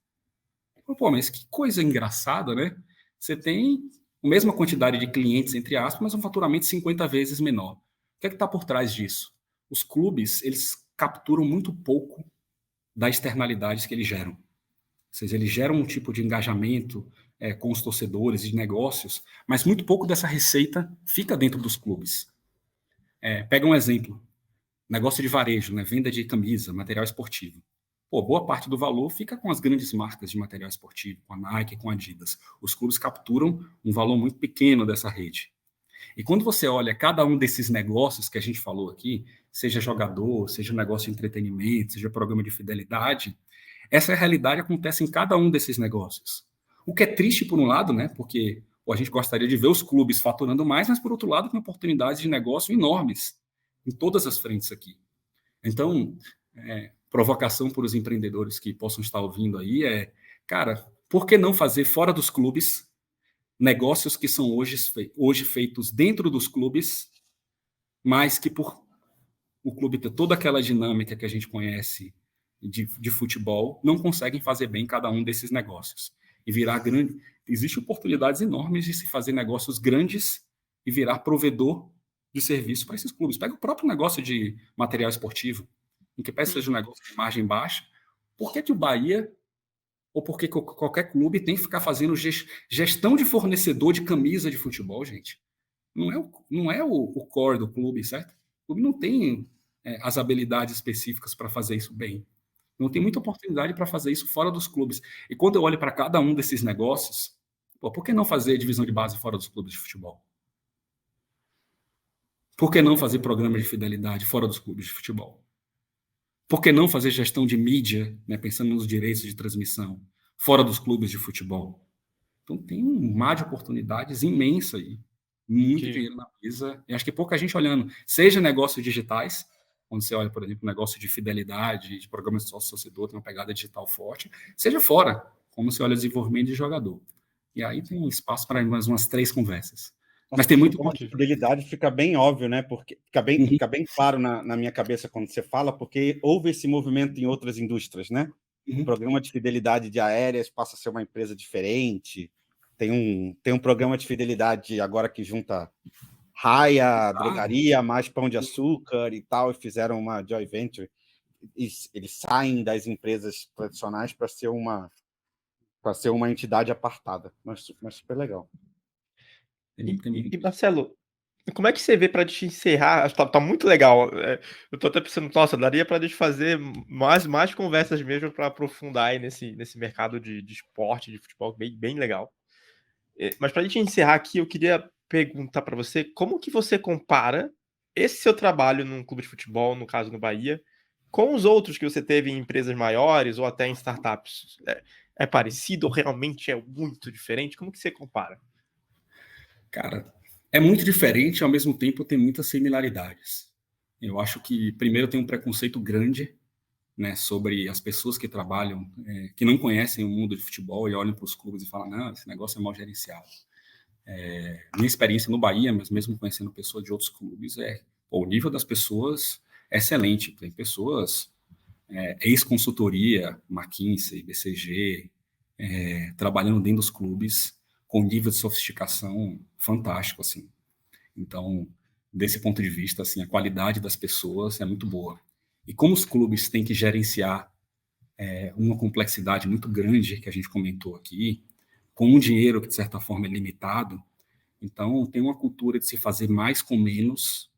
Pô, mas que coisa engraçada, né? Você tem a mesma quantidade de clientes, entre aspas, mas um faturamento 50 vezes menor. O que é que está por trás disso? Os clubes, eles capturam muito pouco das externalidades que eles geram. Ou seja, eles geram um tipo de engajamento com os torcedores e negócios, mas muito pouco dessa receita fica dentro dos clubes. Pega um exemplo, negócio de varejo, né? Venda de camisa, material esportivo. Boa parte do valor fica com as grandes marcas de material esportivo, com a Nike, com a Adidas. Os clubes capturam um valor muito pequeno dessa rede. E quando você olha cada um desses negócios que a gente falou aqui, seja jogador, seja negócio de entretenimento, seja programa de fidelidade, essa realidade acontece em cada um desses negócios. O que é triste por um lado, né? Porque a gente gostaria de ver os clubes faturando mais, mas por outro lado tem oportunidades de negócio enormes em todas as frentes aqui. Então, provocação para os empreendedores que possam estar ouvindo aí cara, por que não fazer fora dos clubes negócios que são hoje feitos dentro dos clubes, mas que por o clube ter toda aquela dinâmica que a gente conhece de futebol, não conseguem fazer bem cada um desses negócios. E virar grande... Existem oportunidades enormes de se fazer negócios grandes e virar provedor de serviço para esses clubes. Pega o próprio negócio de material esportivo, em que peça seja um negócio de margem baixa. Por que o Bahia, ou por que qualquer clube tem que ficar fazendo gestão de fornecedor de camisa de futebol, gente? Não é o core do clube, certo? O clube não tem as habilidades específicas para fazer isso bem. Não tem muita oportunidade para fazer isso fora dos clubes. E quando eu olho para cada um desses negócios, por que não fazer divisão de base fora dos clubes de futebol? Por que não fazer programa de fidelidade fora dos clubes de futebol? Por que não fazer gestão de mídia, né, pensando nos direitos de transmissão, fora dos clubes de futebol? Então tem um mar de oportunidades imensa aí. Muito dinheiro na mesa. E acho que pouca gente olhando, seja negócios digitais, onde você olha, por exemplo, negócio de fidelidade, de programas de sócio-torcedor, tem uma pegada digital forte, seja fora, como você olha desenvolvimento de jogador. E aí tem espaço para mais umas 3 conversas. Mas tem muito ponto de fidelidade fica bem óbvio, né? Porque fica bem claro na minha cabeça quando você fala, porque houve esse movimento em outras indústrias, né? O programa de fidelidade de aéreas passa a ser uma empresa diferente. Tem um programa de fidelidade agora que junta Raia, drogaria, mais pão de açúcar e tal, e fizeram uma joint venture. Eles saem das empresas tradicionais para ser uma entidade apartada, mas super legal. E Marcelo, como é que você vê para te encerrar? Acho que tá muito legal. Eu tô até pensando, nossa, daria para a gente fazer mais conversas mesmo para aprofundar aí nesse mercado de esporte, de futebol, bem legal. Mas para a gente encerrar aqui, eu queria perguntar para você como que você compara esse seu trabalho num clube de futebol, no caso no Bahia, com os outros que você teve em empresas maiores ou até em startups. É parecido ou realmente é muito diferente? Como que você compara? Cara, é muito diferente e ao mesmo tempo tem muitas similaridades. Eu acho que primeiro tem um preconceito grande, né, sobre as pessoas que trabalham, que não conhecem o mundo de futebol e olham para os clubes e falam, não, esse negócio é mal gerenciado. Minha experiência no Bahia, mas mesmo conhecendo pessoas de outros clubes, o nível das pessoas é excelente. Tem pessoas, ex-consultoria, McKinsey, BCG, trabalhando dentro dos clubes com nível de sofisticação fantástico, assim. Então, desse ponto de vista, assim, a qualidade das pessoas é muito boa. E como os clubes têm que gerenciar uma complexidade muito grande, que a gente comentou aqui, com um dinheiro que, de certa forma, é limitado, então tem uma cultura de se fazer mais com menos,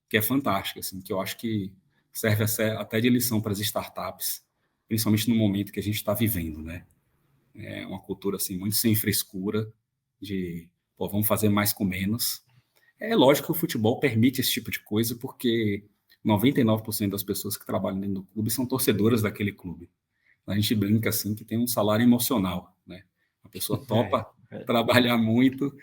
que é fantástica, assim, que eu acho que serve até de lição para as startups, principalmente no momento que a gente está vivendo, né? É uma cultura, assim, muito sem frescura, de, vamos fazer mais com menos. É lógico que o futebol permite esse tipo de coisa, porque 99% das pessoas que trabalham dentro do clube são torcedoras daquele clube. A gente brinca assim que tem um salário emocional, né? A pessoa topa trabalhar muito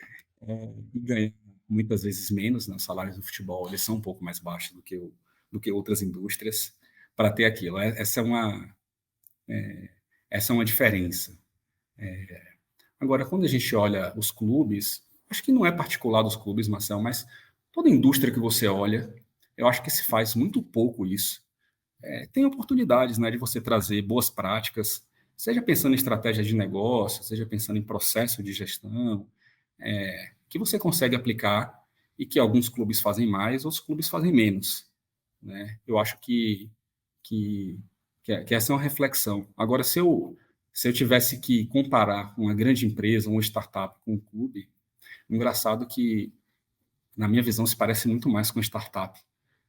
e ganhar muitas vezes menos, né? Os salários do futebol eles são um pouco mais baixos do que outras indústrias para ter aquilo. Essa é uma diferença. Agora, quando a gente olha os clubes, acho que não é particular dos clubes, Marcel, mas toda indústria que você olha, eu acho que se faz muito pouco isso. Tem oportunidades, né, de você trazer boas práticas, seja pensando em estratégia de negócio, seja pensando em processo de gestão, que você consegue aplicar e que alguns clubes fazem mais, outros clubes fazem menos, né? Eu acho que que essa é uma reflexão. Agora, se eu tivesse que comparar uma grande empresa, uma startup com um clube, engraçado que, na minha visão, se parece muito mais com startup,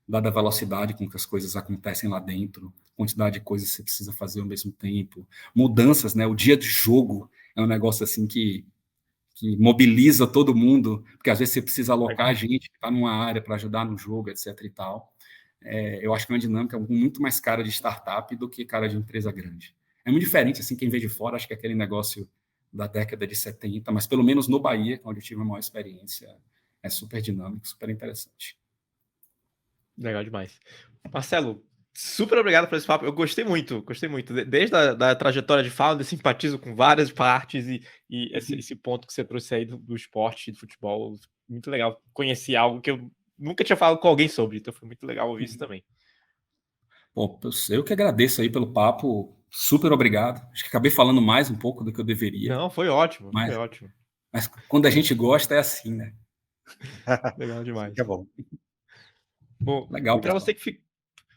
dada a velocidade com que as coisas acontecem lá dentro, quantidade de coisas que você precisa fazer ao mesmo tempo, mudanças, né? O dia de jogo é um negócio assim que mobiliza todo mundo, porque às vezes você precisa alocar gente que está numa área para ajudar no jogo, etc. e tal. Eu acho que é uma dinâmica muito mais cara de startup do que cara de empresa grande. É muito diferente, assim, quem vê de fora, acho que é aquele negócio da década de 70, mas pelo menos no Bahia, onde eu tive a maior experiência, é super dinâmico, super interessante. Legal demais. Marcelo, super obrigado por esse papo. Eu gostei muito. Desde a da trajetória de fala, eu simpatizo com várias partes e esse ponto que você trouxe aí do esporte, do futebol, muito legal. Conheci algo que eu nunca tinha falado com alguém sobre, então foi muito legal ouvir isso também. Pô, eu que agradeço aí pelo papo, super obrigado. Acho que acabei falando mais um pouco do que eu deveria. Não, foi ótimo, mas, foi ótimo. Mas quando a gente gosta é assim, né? Legal demais. Que é bom. Bom, Legal, e para pessoal.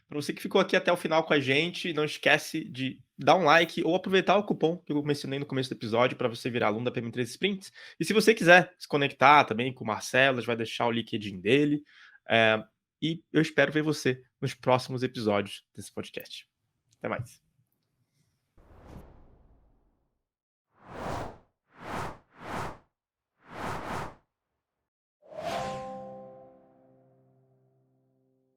você que ficou aqui até o final com a gente, não esquece de dar um like ou aproveitar o cupom que eu mencionei no começo do episódio para você virar aluno da PM3 Sprints. E se você quiser se conectar também com o Marcelo, a gente vai deixar o LinkedIn dele. E eu espero ver você nos próximos episódios desse podcast. Até mais.